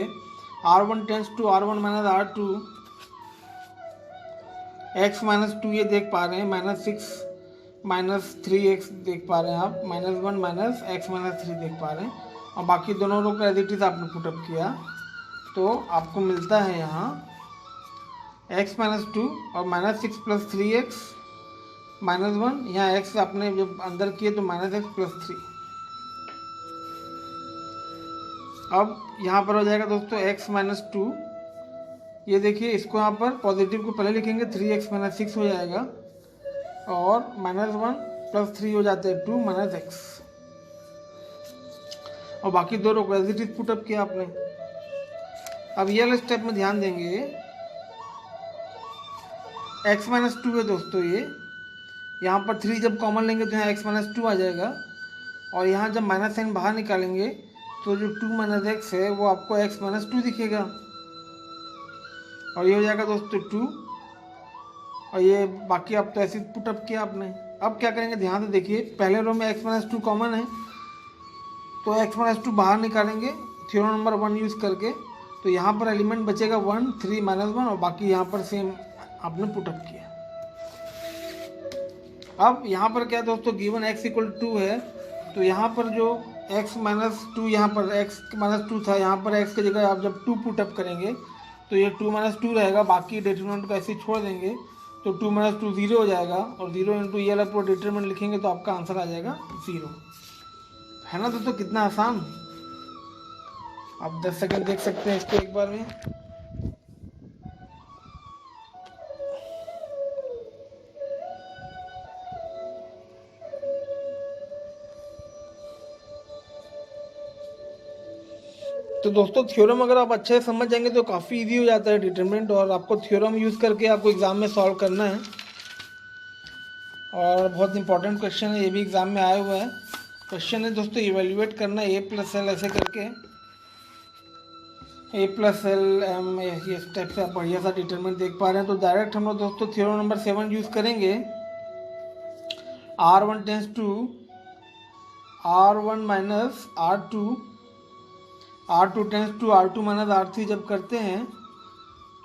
r1 tends to r1 minus r2, x minus 2 ये देख पा रहे हैं, माइनस 6 माइनस 3x देख पा रहे हैं आप, माइनस 1 माइनस x माइनस 3 देख पा रहे हैं, और बाकी दोनों रो का एज इट इज आपने पुटअप किया, तो आपको मिलता है यहाँ x माइनस 2 और माइनस 6 प्लस 3x माइनस 1, यहाँ x आपने जब अंदर किए तो माइनस x प्लस 3। अब यहाँ पर हो जाएगा दोस्तों x माइनस 2, ये देखिए इसको यहाँ पर पॉजिटिव को पहले लिखेंगे, 3x माइनस 6 हो जाएगा, और माइनस 1 प्लस 3 हो जाते हैं 2 माइनस x। और बाकी दो रो को एज इट इज पुटअप किया आपने। अब ये वाले स्टेप में ध्यान देंगे, x माइनस टू है दोस्तों, ये यहाँ पर 3 जब कॉमन लेंगे तो यहाँ x माइनस टू आ जाएगा, और यहाँ जब माइनस साइन बाहर निकालेंगे तो जो 2 माइनस एक्स है वो आपको x माइनस टू दिखेगा, और ये हो जाएगा दोस्तों 2, और ये बाकी आप तो ऐसे पुटअप किया आपने। अब क्या करेंगे, ध्यान से देखिए, पहले रो में x माइनस टू कॉमन है तो x माइनस टू बाहर निकालेंगे थ्योरम नंबर 1 यूज़ करके, तो यहाँ पर एलिमेंट बचेगा 1, 3 माइनस 1, और बाकी यहाँ पर सेम आपने पुटअप किया। अब यहाँ पर क्या दोस्तों, गिवन x इक्वल 2 है, तो यहाँ पर जो x माइनस टू, यहाँ पर x माइनस टू था, यहाँ पर x की जगह आप जब 2 पुटअप करेंगे तो ये 2 माइनस टू रहेगा, बाकी डिटरमिनेंट को ऐसे छोड़ देंगे तो 2 माइनस टू 0 हो जाएगा, और 0 इंटू ये वाला पूरा डिटरमिनेंट लिखेंगे तो आपका आंसर आ जाएगा 0। है ना दोस्तों, कितना आसान। आप 10 सेकंड देख सकते हैं इसको एक बार में। तो दोस्तों थ्योरम अगर आप अच्छे से समझ जाएंगे तो काफ़ी इजी हो जाता है डिटरमिनेंट, और आपको थ्योरम यूज़ करके आपको एग्ज़ाम में सॉल्व करना है, और बहुत इंपॉर्टेंट क्वेश्चन है, ये भी एग्ज़ाम में आया हुआ है क्वेश्चन है दोस्तों। इवेल्युएट करना है a प्लस एल ऐसे करके, a प्लस एल एम, ये स्टेप से आप बढ़िया सा डिटरमिनेंट देख पा रहे हैं। तो डायरेक्ट हम लोग दोस्तों थ्योरम नंबर 7 यूज़ करेंगे, R1 tends to R1 minus R2 tends to R2 minus R3 जब करते हैं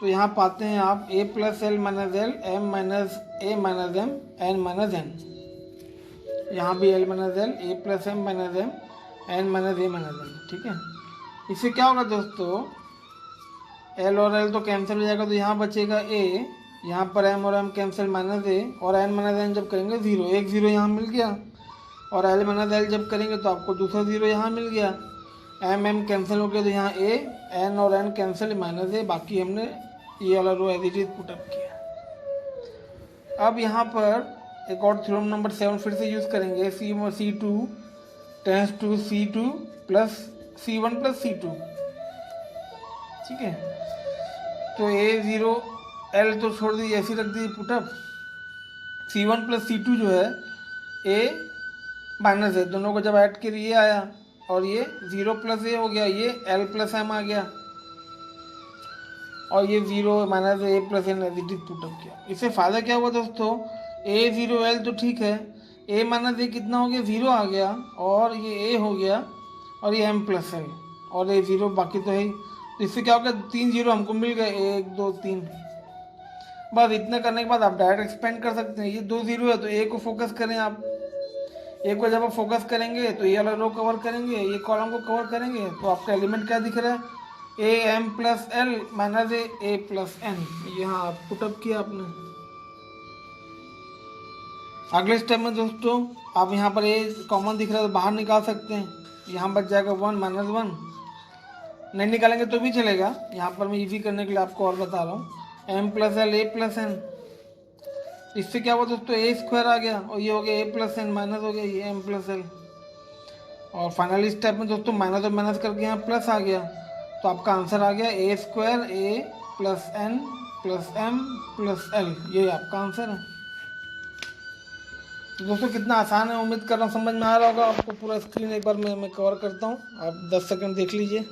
तो यहाँ पाते हैं आप a plus l minus L, m minus a minus m, n minus n, यहाँ भी l minus L, a plus m minus m, n minus a minus n। ठीक है, इससे क्या होगा दोस्तों, l और l तो कैंसिल हो जाएगा, तो यहाँ बचेगा a, यहाँ पर m और m कैंसिल माइनस a, और n माइनस n जब करेंगे 0, एक 0 यहाँ मिल गया, और l माइनस l जब करेंगे तो आपको दूसरा 0 यहाँ मिल गया, m कैंसिल हो गया तो यहाँ a, n और n कैंसिल माइनस a, बाकी हमने ये वाला रो एज इट इज पुटअप किया। अब यहाँ पर एक और थ्योरम नंबर 7 फिर से यूज़ करेंगे, C2 tends to C2 plus C1 plus C2। ठीक है, तो a0 l तो छोड़ दीजिए, ऐसे रख दीजिए पुटअप, C1 प्लस C2 जो है a माइनस है, दोनों को जब ऐड करिए ये आया, और ये 0 प्लस a हो गया, ये l प्लस m आ गया, और ये 0 minus a plus n as it is put up किया। इससे फ़ायदा क्या हुआ दोस्तों, a0 l तो ठीक है, a माइनस a कितना हो गया, 0 आ गया, और ये a हो गया, और ये m प्लस l, और ये 0 बाकी तो है ही। तो इससे क्या हो गया, 3 0 हमको मिल गए, 1 2 3। बस इतना करने के बाद आप डायरेक्ट एक्सपेंड कर सकते हैं। ये 2 0 है तो a को फोकस करें आप, ए को जब आप फोकस करेंगे तो ये वाला रो कवर करेंगे, ये कॉलम को कवर करेंगे, तो आपका एलिमेंट क्या दिख रहा है, a m plus l minus a plus n. यहाँ आप पुटअप किया आपने। अगले स्टेप में दोस्तों आप यहाँ पर ए कॉमन दिख रहा है तो बाहर निकाल सकते हैं, यहाँ बच जाएगा 1 माइनस 1, नहीं निकालेंगे तो भी चलेगा, यहाँ पर मैं इजी करने के लिए आपको और बता रहा हूँ, m plus l a plus n. इससे क्या हुआ दोस्तों, ए स्क्वायर आ गया, और ये हो गया ए प्लस एन माइनस हो गया ये एम प्लस एल। और फाइनली स्टेप में दोस्तों माइनस और माइनस करके यहाँ प्लस आ गया, तो आपका आंसर आ गया a square a plus n plus m plus l, ये आपका आंसर है। तो दोस्तों कितना आसान है, उम्मीद कर रहा हूँ समझ में आ रहा होगा आपको। पूरा स्क्रीन एक बार मैं कवर करता हूँ, आप 10 सेकंड देख लीजिए।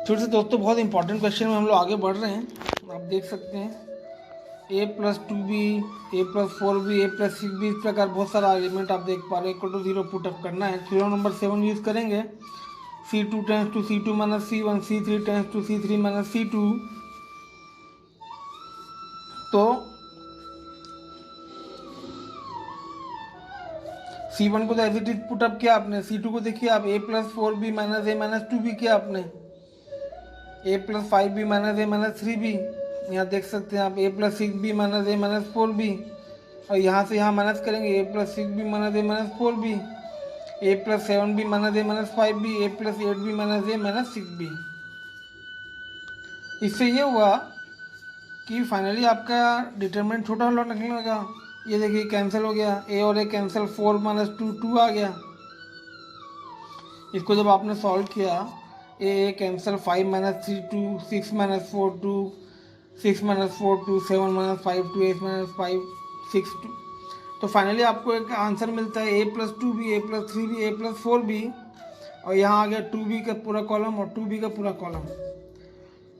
फिर से दोस्तों बहुत इंपॉर्टेंट क्वेश्चन में हम लोग आगे बढ़ रहे हैं, आप देख सकते हैं ए प्लस 2b, ए प्लस 4b, ए प्लस 6b, इस प्रकार बहुत सारा एलिमेंट आप देख पा रहे हैं। इक्वल टू 0 पुटअप करना है। थ्योरम नंबर 7 यूज़ करेंगे, C2 tends to C2 minus C1, C3 tends to C3 minus C2। तो C1 को तो एज इट इज पुटअप किया आपने, C2 को देखिए आप a plus 4b minus a minus 2b किया आपने, a plus 5b minus a minus 3b, यहाँ देख सकते हैं आप a plus 6b minus a minus 4b, और यहाँ से यहाँ माइनस करेंगे, ए प्लस 6 बी माइनस ए माइनस 4 बी, ए प्लस 7 बी माइनस ए माइनस 5 बी, ए प्लस 8 बी माइनस ए माइनस 6 बी। इससे ये हुआ कि फाइनली आपका डिटरमिनेंट छोटा निकलने लगा। ये देखिए कैंसिल हो गया, ए और ए कैंसिल, 4 माइनस 2 2 आ गया। इसको जब आपने सॉल्व किया, a cancel, 5 minus 3 2, 6 minus 4 2, 6 minus 4 2, 7 minus 5 2, 8 minus 5 6 2। तो फाइनली आपको एक आंसर मिलता है ए प्लस 2 बी, ए प्लस 3 बी, ए प्लस 4 बी, और यहाँ आ गया 2 बी का पूरा कॉलम और 2 बी का पूरा कॉलम।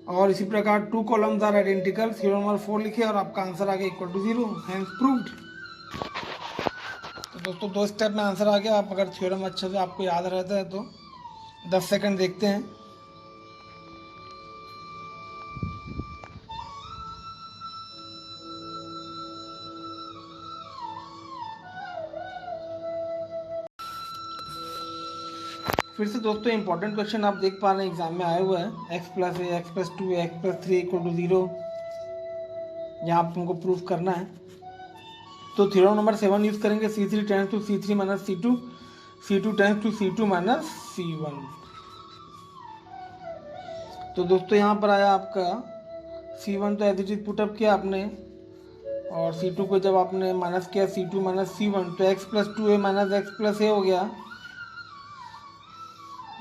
और इसी प्रकार 2 columns are identical, theorem number 4 लिखे और आपका आंसर आ गया इक्वल टू 0, हैंस प्रूव्ड। तो दोस्तों 2 स्टेप में आंसर आ गया। आप अगर थ्योरम अच्छे से आपको याद रहता है तो 10 सेकंड देखते हैं। फिर से दोस्तों इंपॉर्टेंट क्वेश्चन आप देख पा रहे हैं एग्जाम में आए हुए हैं, x plus a, x plus 2, x plus 3 equal to 0, यहाँ आप तुमको प्रूफ करना है। तो थ्योरम नंबर 7 यूज करेंगे, C3 tends to C3 minus C2, C2 tends to C2 minus C1। तो दोस्तों यहाँ पर आया आपका C1, तो एज इट इज पुटअप किया आपने, और C2 को जब आपने माइनस किया C2 माइनस C1, तो x plus 2a minus x plus a हो गया।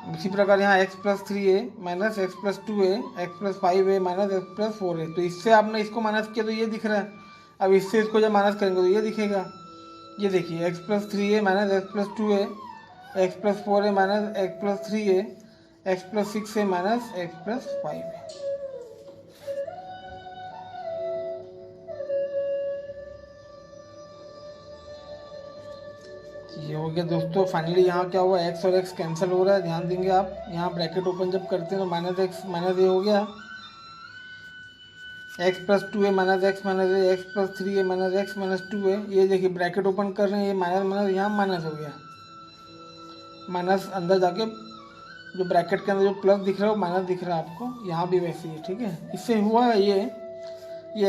इसी प्रकार यहाँ x plus 3a minus x plus 2a, x plus 5a minus x plus 4a। तो इससे आपने इसको माइनस किया तो ये दिख रहा है। अब इससे इसको जब माइनस करेंगे तो ये दिखेगा, ये देखिए x plus 3a minus x plus 2a, x plus 4a minus x plus 3a, x plus 6a minus x plus 5a। ये हो गया दोस्तों। फाइनली यहाँ क्या हुआ, x और x कैंसिल हो रहा है, ध्यान देंगे आप। यहाँ ब्रैकेट ओपन जब करते हैं तो माइनस एक्स माइनस ए हो गया, x plus 2a minus x minus a, x plus 3a minus x minus 2a। ये देखिए ब्रैकेट ओपन कर रहे हैं, ये माइनस माइनस यहाँ माइनस हो गया, माइनस अंदर जाके जो ब्रैकेट के अंदर जो प्लस दिख रहा है वो माइनस दिख रहा है आपको, यहाँ भी वैसे ही, ठीक है। इससे हुआ ये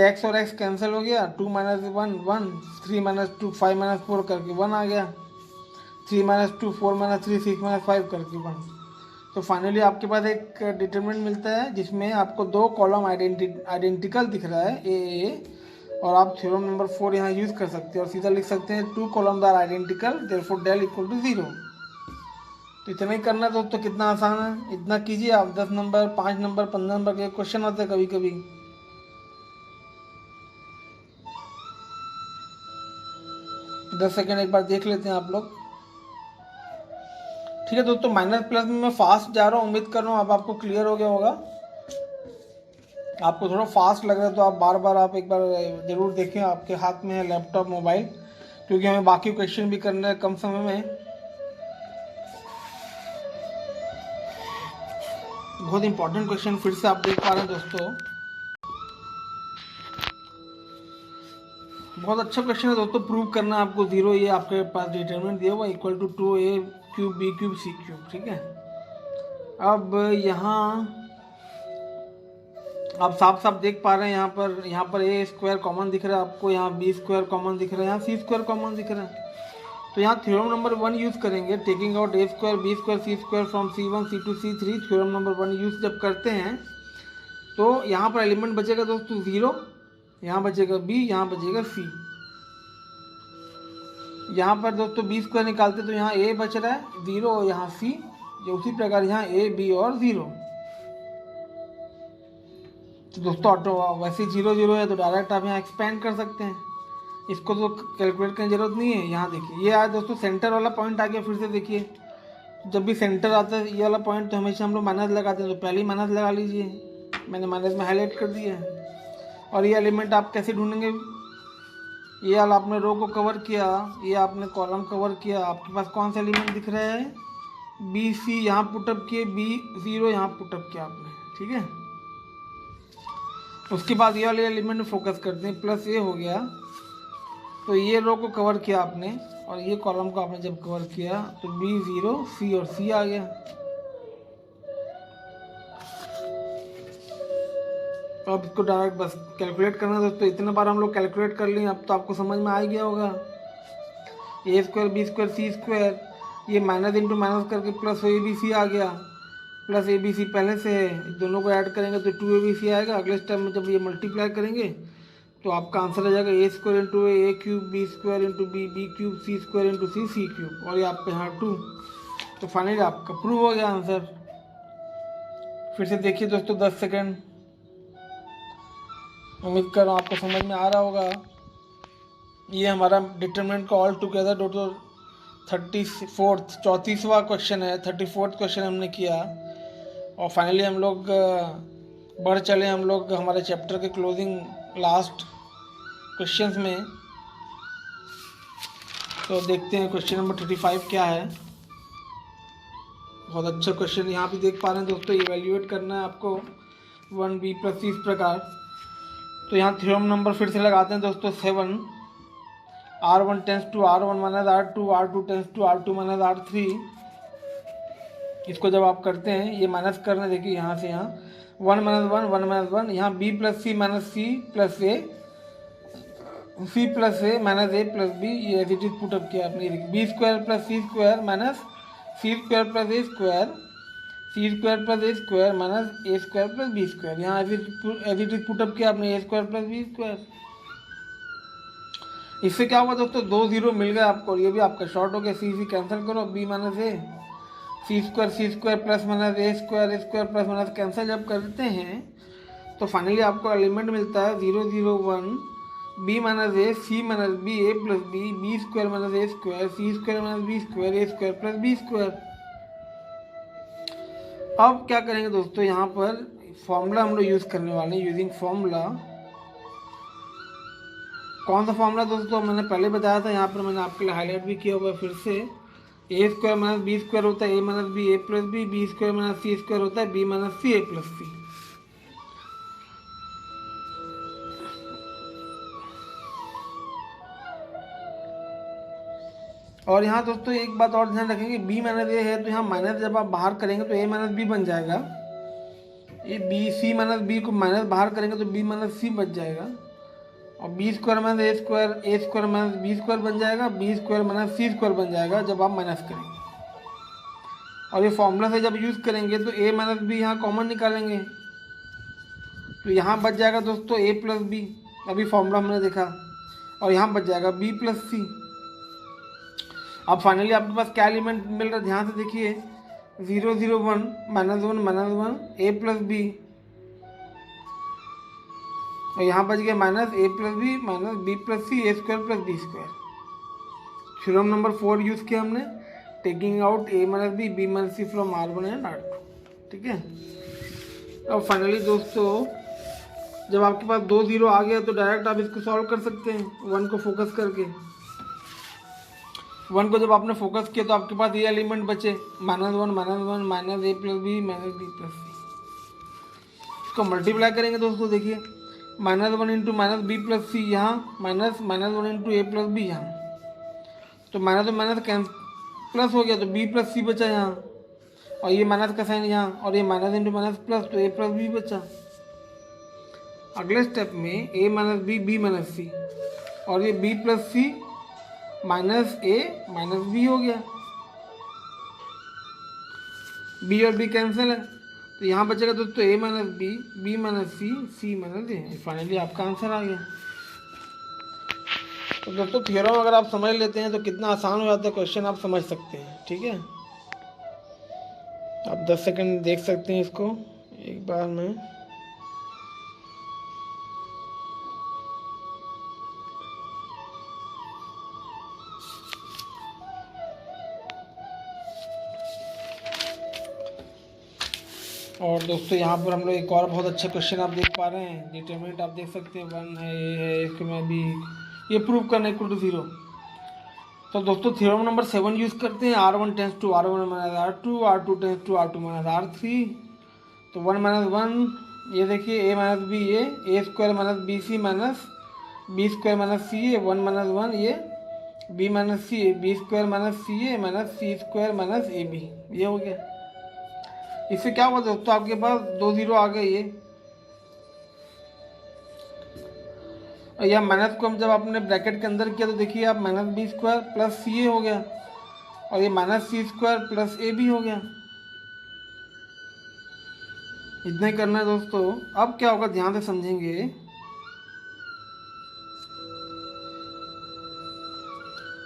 x और x कैंसिल हो गया, 2 माइनस 1 1, 3 माइनस 2 5 माइनस 4 करके 1 आ गया, 3 माइनस 2 4 माइनस 3 6 माइनस 5 करके 1। तो फाइनली आपके पास एक डिटरमिनेंट मिलता है जिसमें आपको 2 कॉलम आइडेंटिकल दिख रहा है ए, और आप थ्योरम नंबर 4 यहाँ यूज़ कर सकते हैं और सीधा लिख सकते हैं 2 columns are identical therefore del equal to 0। तो इतना ही करना दोस्तों, कितना आसान है, इतना कीजिए आप। 10 नंबर 5 नंबर 15 नंबर के क्वेश्चन आते हैं कभी कभी। तो 10 सेकेंड एक बार देख लेते हैं आप लोग, ठीक है दोस्तों। माइनस प्लस में मैं फास्ट जा रहा हूँ, उम्मीद कर रहा हूँ अब आपको क्लियर हो गया होगा। आपको थोड़ा फास्ट लग रहा है तो आप बार बार आप एक बार ज़रूर देखें, आपके हाथ में है लैपटॉप मोबाइल, क्योंकि हमें बाकी क्वेश्चन भी करना है कम समय में। बहुत इंपॉर्टेंट क्वेश्चन फिर से आप देख पा रहे हैं दोस्तों, बहुत अच्छा क्वेश्चन है दोस्तों। प्रूव करना है आपको 0, ये आपके पास डिटरमिनेंट दिया हुआ equal to 2a cube b cube c cube, ठीक है। अब यहाँ आप साफ साफ देख पा रहे हैं, यहाँ पर a स्क्वायर कॉमन दिख रहा है आपको, यहाँ b स्क्वायर कॉमन दिख रहा है, यहाँ c स्क्वायर कॉमन दिख रहा है। तो यहाँ थ्योरम नंबर 1 यूज़ करेंगे, taking out a square b square c square from c1 c2 c3। Theorem number 1 use जब करते हैं तो यहाँ पर एलिमेंट बचेगा दोस्तों 0, यहाँ बचेगा b, यहाँ बचेगा c। यहाँ पर दोस्तों b स्क्वायर निकालते तो यहाँ a बच रहा है 0 और यहाँ c, जो उसी प्रकार यहाँ a b और 0। तो दोस्तों ऑटो वैसे 0 0 है तो डायरेक्ट आप यहाँ एक्सपेंड कर सकते हैं, इसको तो कैलकुलेट करने की जरूरत नहीं है। यहाँ देखिए ये आया दोस्तों, सेंटर वाला पॉइंट आ गया। फिर से देखिए, जब भी सेंटर आता है ये वाला पॉइंट तो हमेशा हम लोग माइनस लगाते हैं, तो पहले ही माइनस लगा लीजिए, मैंने माइनस में हाईलाइट कर दिया है। और ये एलिमेंट आप कैसे ढूंढेंगे, ये वाला आपने रो को कवर किया, ये आपने कॉलम कवर किया, आपके पास कौन सा एलिमेंट दिख रहा है, बी सी, यहाँ पुटअप किए, B0 यहाँ पुटअप किया आपने, ठीक है। उसके बाद ये वाले एलिमेंट में फोकस करते हैं, प्लस ये हो गया, तो ये रो को कवर किया आपने और ये कॉलम को आपने जब कवर किया तो B0 C और C आ गया। अब इसको डायरेक्ट बस कैलकुलेट करना है दोस्तों। इतने बार हम लोग कैलकुलेट कर लिए, अब तो आपको समझ में आ गया होगा। ए स्क्वायर बी स्क्वायर सी स्क्वायर, ये माइनस इंटू माइनस करके प्लस ए बी सी आ गया, प्लस ए बी सी पहले से है, दोनों को ऐड करेंगे तो 2abc आएगा। अगले स्टेप में जब ये मल्टीप्लाई करेंगे तो आपका आंसर आ जाएगा a square into a cube b square into b b cube c square into c c cube, और ये आपके यहाँ 2। तो फाइनली आपका प्रूव हो गया आंसर। फिर से देखिए दोस्तों 10 सेकेंड, उम्मीद कर रहा हूँ आपको समझ में आ रहा होगा। ये हमारा डिटरमिनेंट का ऑल टुगेदर टोटल 34वां क्वेश्चन है, 34th क्वेश्चन हमने किया। और फाइनली हम लोग बढ़ चले हम लोग हमारे चैप्टर के क्लोजिंग लास्ट क्वेश्चंस में। तो देखते हैं क्वेश्चन नंबर 35 क्या है। बहुत अच्छा क्वेश्चन यहाँ पे देख पा रहे हैं दोस्तों। इवेल्युएट करना है आपको 1b + c इस प्रकार। तो यहाँ थ्योरम नंबर फिर से लगाते हैं दोस्तों 7। R1 tends to R1 minus R2, R2 tends to R2 minus R3। इसको जब आप करते हैं, ये माइनस करना, देखिए यहाँ से यहाँ 1 माइनस 1 1 माइनस 1, यहाँ b + c minus c + a, c + a minus a + b, ये as it is put up किया आपने। b square + c square minus c square + a square, c square + a square minus a square + b square, यहाँ as it is put up किया आपने a square + b square. इससे क्या हुआ दोस्तों, 2 0 मिल गए आपको, और ये भी आपका शॉर्ट हो गया। सी कैंसिल करो, b minus a, c square plus minus a square plus minus cancel जब करते हैं तो फाइनली आपको एलिमेंट मिलता है 0 0 1 b minus a c minus b a plus b square minus a square c square minus b square a square plus b square. अब क्या करेंगे दोस्तों, यहाँ पर फॉर्मूला हम लोग यूज़ करने वाले हैं। यूजिंग फॉर्मूला, कौन सा फॉर्मूला दोस्तों, मैंने पहले बताया था, यहाँ पर मैंने आपके लिए हाईलाइट भी किया हुआ है फिर से। A square minus b square होता है a minus b a plus b square minus c square होता है b minus c a plus c. और यहाँ दोस्तों एक बात और ध्यान रखेंगे, b माइनस a है तो यहाँ माइनस जब आप बाहर करेंगे तो a माइनस b बन जाएगा। ये b c माइनस b को माइनस बाहर करेंगे तो b माइनस c बच जाएगा, और b square minus a square minus b square बन जाएगा, b square minus c square बन जाएगा जब आप माइनस करेंगे। और ये फॉर्मूला से जब यूज़ करेंगे तो a माइनस b यहाँ कॉमन निकालेंगे तो यहाँ बच जाएगा दोस्तों a प्लस b, अभी फॉर्मूला हमने देखा, और यहाँ बच जाएगा b प्लस c। अब फाइनली आपके पास क्या एलिमेंट मिल रहा है, ध्यान से देखिए 0 0 1 minus 1 minus 1 a plus b, और यहाँ बच गया minus a plus b minus b plus c a square plus b square. Theorem number 4 use किया हमने, taking out a minus b minus c from R1 and R2। ठीक है। अब finally दोस्तों जब आपके पास 2 0 आ गया तो डायरेक्ट आप इसको सॉल्व कर सकते हैं 1 को फोकस करके। 1 को जब आपने फोकस किया तो आपके पास ये एलिमेंट बचे minus 1 minus a plus b minus b plus c. इसको मल्टीप्लाई करेंगे दोस्तों, देखिए -1 into minus b plus c यहाँ, minus 1 into a plus b यहाँ, तो माइनस तो माइनस प्लस हो गया तो b प्लस सी बचा यहाँ, और ये माइनस का साइन यहाँ, और ये माइनस इंटू माइनस प्लस तो a प्लस बी बचा। अगले स्टेप में a minus b minus c, और ये b plus c minus a minus b हो गया, b और b कैंसिल है तो यहाँ बचेगा दोस्तों a minus b minus c minus a. Finally आपका आंसर आ गया। तो दोस्तों थ्योरम अगर आप समझ लेते हैं तो कितना आसान हो जाता है क्वेश्चन, आप समझ सकते हैं। ठीक है, आप 10 सेकंड देख सकते हैं इसको एक बार में। और दोस्तों यहाँ पर हम लोग एक और बहुत अच्छा क्वेश्चन आप देख पा रहे हैं, डिटरमिनेंट आप देख सकते हैं 1 है, ए है, इसके में भी ये प्रूव करना इक्वल टू 0। तो दोस्तों थ्योरम नंबर 7 यूज़ करते हैं, R1 tends to R1 minus R2, R2 tends to R2 minus R3। तो 1 माइनस 1 ये देखिए a minus b a square minus b c minus b square minus c a, 1 minus 1 ये b minus c a, b square minus c a minus c square minus a b, ये हो गया। इससे क्या हुआ दोस्तों, आपके पास 2 0 आ गए ये, और यह माइनस को हम जब आपने ब्रैकेट के अंदर किया तो देखिए आप minus b square plus c a हो गया, और ये minus c square plus a b हो गया। इतना ही करना है दोस्तों। अब क्या होगा ध्यान से समझेंगे।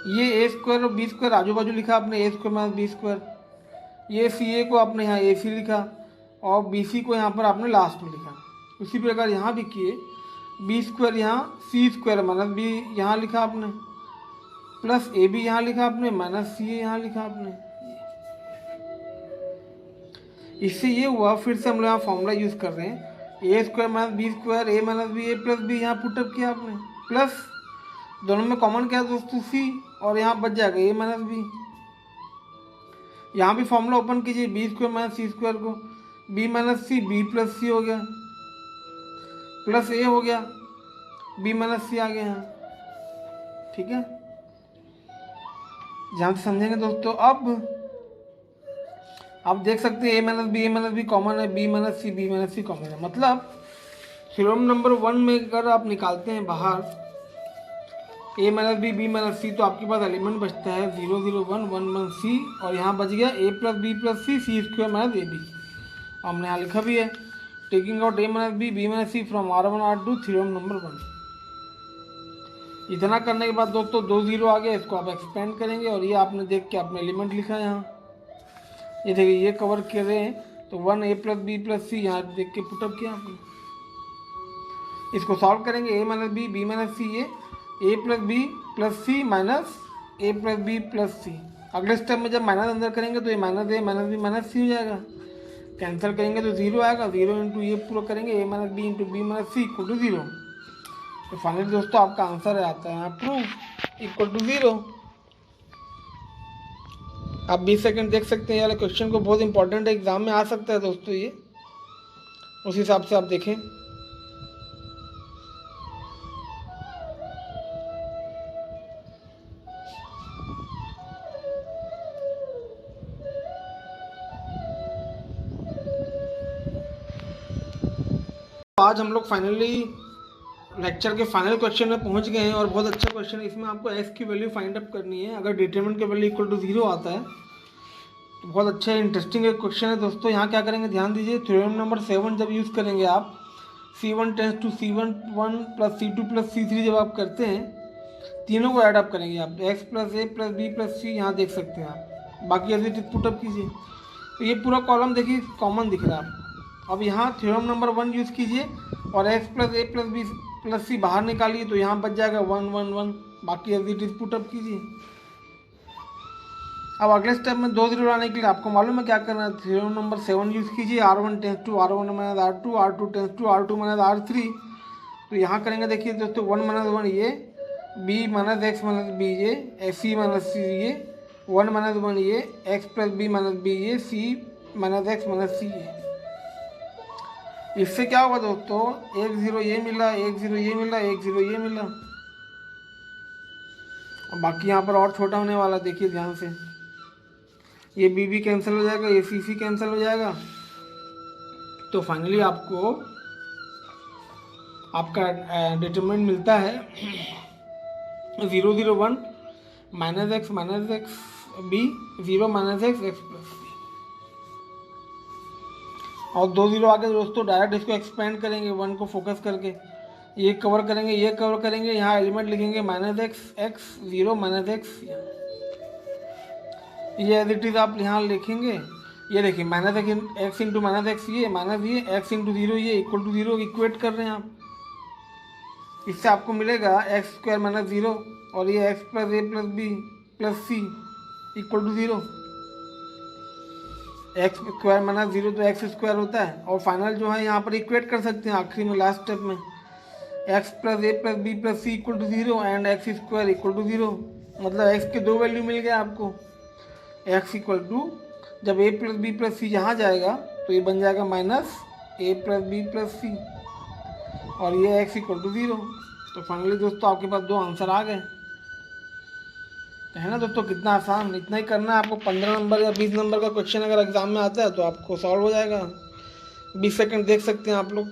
ये ए स्क्वायर और बी स्क्वायर आजू बाजू लिखा आपने, ए स्क्वायर माइनस बी स्क्वायर। ये सी ए को आपने यहाँ ए सी लिखा और बी सी को यहाँ पर आपने लास्ट में लिखा। उसी प्रकार यहाँ भी किए, बी स्क्वायर यहाँ सी स्क्वायर माइनस बी यहाँ लिखा आपने, प्लस ए बी यहाँ लिखा आपने, माइनस सी ए यहाँ लिखा आपने। इससे ये हुआ, फिर से हम लोग यहाँ फॉर्मूला यूज़ कर रहे हैं, ए स्क्वायर माइनस बी स्क्वायर, ए माइनस बी, ए प्लस बी यहाँ पुटअप किया आपने, प्लस दोनों में कॉमन क्या है दोस्तों सी, और यहाँ बच जाएगा ए माइनस बी। यहाँ भी फॉर्मूला ओपन कीजिए, b square minus c square को, b minus c, b plus c हो गया, प्लस ए हो गया, बी माइनस सी आ गया यहाँ। ठीक है, ध्यान से समझेंगे दोस्तों। अब आप देख सकते हैं ए माइनस बी कॉमन है, B minus c, B minus सी कॉमन है। मतलब थ्योरम नंबर 1 में अगर आप निकालते हैं बाहर ए माइनस बी, बी माइनस सी, तो आपके पास एलिमेंट बचता है 0 0 1 1 1 सी, और यहाँ बच गया a plus b plus c, c square minus a b. हमने यहाँ लिखा भी है, taking out a minus b minus c from R1 R2 theorem number 1। इतना करने के बाद दोस्तों 2 0 आ गया, इसको आप एक्सपेंड करेंगे, और ये आपने देख के आपने एलिमेंट लिखा है यहाँ। ये देखिए ये कवर कर रहे हैं, तो 1 ए प्लस बी प्लस सी यहाँ देख के पुटअप किया आपने। इसको सॉल्व करेंगे, a minus b minus c, ये ए plus b plus c minus a plus b plus सी। अगले स्टेप में जब माइनस अंदर करेंगे तो ये माइनस ए माइनस बी माइनस सी हो जाएगा, कैंसिल करेंगे तो 0 आएगा, 0 इंटू ये पूरा करेंगे a minus b into b minus c equal to 0। तो फाइनली दोस्तों आपका आंसर आता है यहाँ प्रूफ इक्वल टू 0। आप 20 सेकंड देख सकते हैं, यार क्वेश्चन को बहुत इंपॉर्टेंट है, एग्जाम में आ सकता है दोस्तों ये, उस हिसाब से आप देखें। आज हम लोग फाइनली लेक्चर के फाइनल क्वेश्चन में पहुंच गए हैं, और बहुत अच्छा क्वेश्चन है। इसमें आपको एक्स की वैल्यू फाइंड अप करनी है। अगर डिटरमिनेंट की वैल्यू इक्वल टू 0 आता है तो बहुत अच्छा इंटरेस्टिंग एक क्वेश्चन है दोस्तों। यहाँ क्या करेंगे ध्यान दीजिए, थ्योरम नंबर 7 जब यूज़ करेंगे आप, C1 tense to C1 1 plus C2 plus C3 जब आप करते हैं, तीनों को ऐड अप करेंगे आप, x plus a plus b plus c यहाँ देख सकते हैं आप। बाकी ऐसे पुटअप कीजिए तो ये पूरा कॉलम देखिए कॉमन दिख रहा है आपको। अब यहाँ थ्योरम नंबर 1 यूज़ कीजिए और x plus a plus b plus सी बाहर निकालिए, तो यहाँ बच जाएगा 1 1 1। बाकी एज इट इज पुटअप कीजिए। अब अगले स्टेप में 2 0 लाने के लिए आपको मालूम है क्या करना है। थ्योरम नंबर 7 यूज़ कीजिए, R1 tends to R1 minus R2, R2 tends to R2 minus R3। तो यहाँ करेंगे देखिए दोस्तों 1 माइनस 1 ये, b minus x minus b ये, c माइनस सी ये, 1 माइनस 1 ये, x plus b minus b ये, c minus x minus c ये। इससे क्या होगा दोस्तों, 1 0 ये मिला, 1 0 ये मिला, 1 0 ये मिला, और बाकी यहाँ पर और छोटा होने वाला देखिए ध्यान से। ये बी बी कैंसिल हो जाएगा, ये सी सी कैंसिल हो जाएगा। तो फाइनली आपको आपका डिटरमिनेंट मिलता है 0 0 1 minus x b, 0 minus x x plus b. और 2 0 आगे दोस्तों डायरेक्ट इसको एक्सपेंड करेंगे, 1 को फोकस करके ये कवर करेंगे, ये कवर करेंगे, यहाँ एलिमेंट लिखेंगे minus x x 0 minus x. ये एज इट इज आप यहाँ लिखेंगे। ये देखिए minus x into minus x ये माइनस ये एक्स इंटू 0 ये इक्वल टू 0 इक्वेट कर रहे हैं आप। इससे आपको मिलेगा एक्स स्क्वायर माइनस 0 और ये x plus a plus b plus c equal to 0। X square minus 0 तो एक्स स्क्वायर होता है, और फाइनल जो है यहाँ पर इक्वेट कर सकते हैं आखिरी में लास्ट स्टेप में, x plus a plus b plus c equal to 0 and x square equal to 0। मतलब एक्स के 2 वैल्यू मिल गए आपको। एक्स इक्वल टू जब ए प्लस बी प्लस सी यहाँ जाएगा तो ये बन जाएगा minus a plus b plus c, और ये एक्स इक्वल टू 0। तो फाइनली दोस्तों आपके पास 2 आंसर आ गए, है ना दोस्तों। कितना आसान, इतना ही करना है आपको। 15 नंबर या 20 नंबर का क्वेश्चन अगर एग्जाम में आता है तो आपको सॉल्व हो जाएगा। 20 सेकंड देख सकते हैं आप लोग।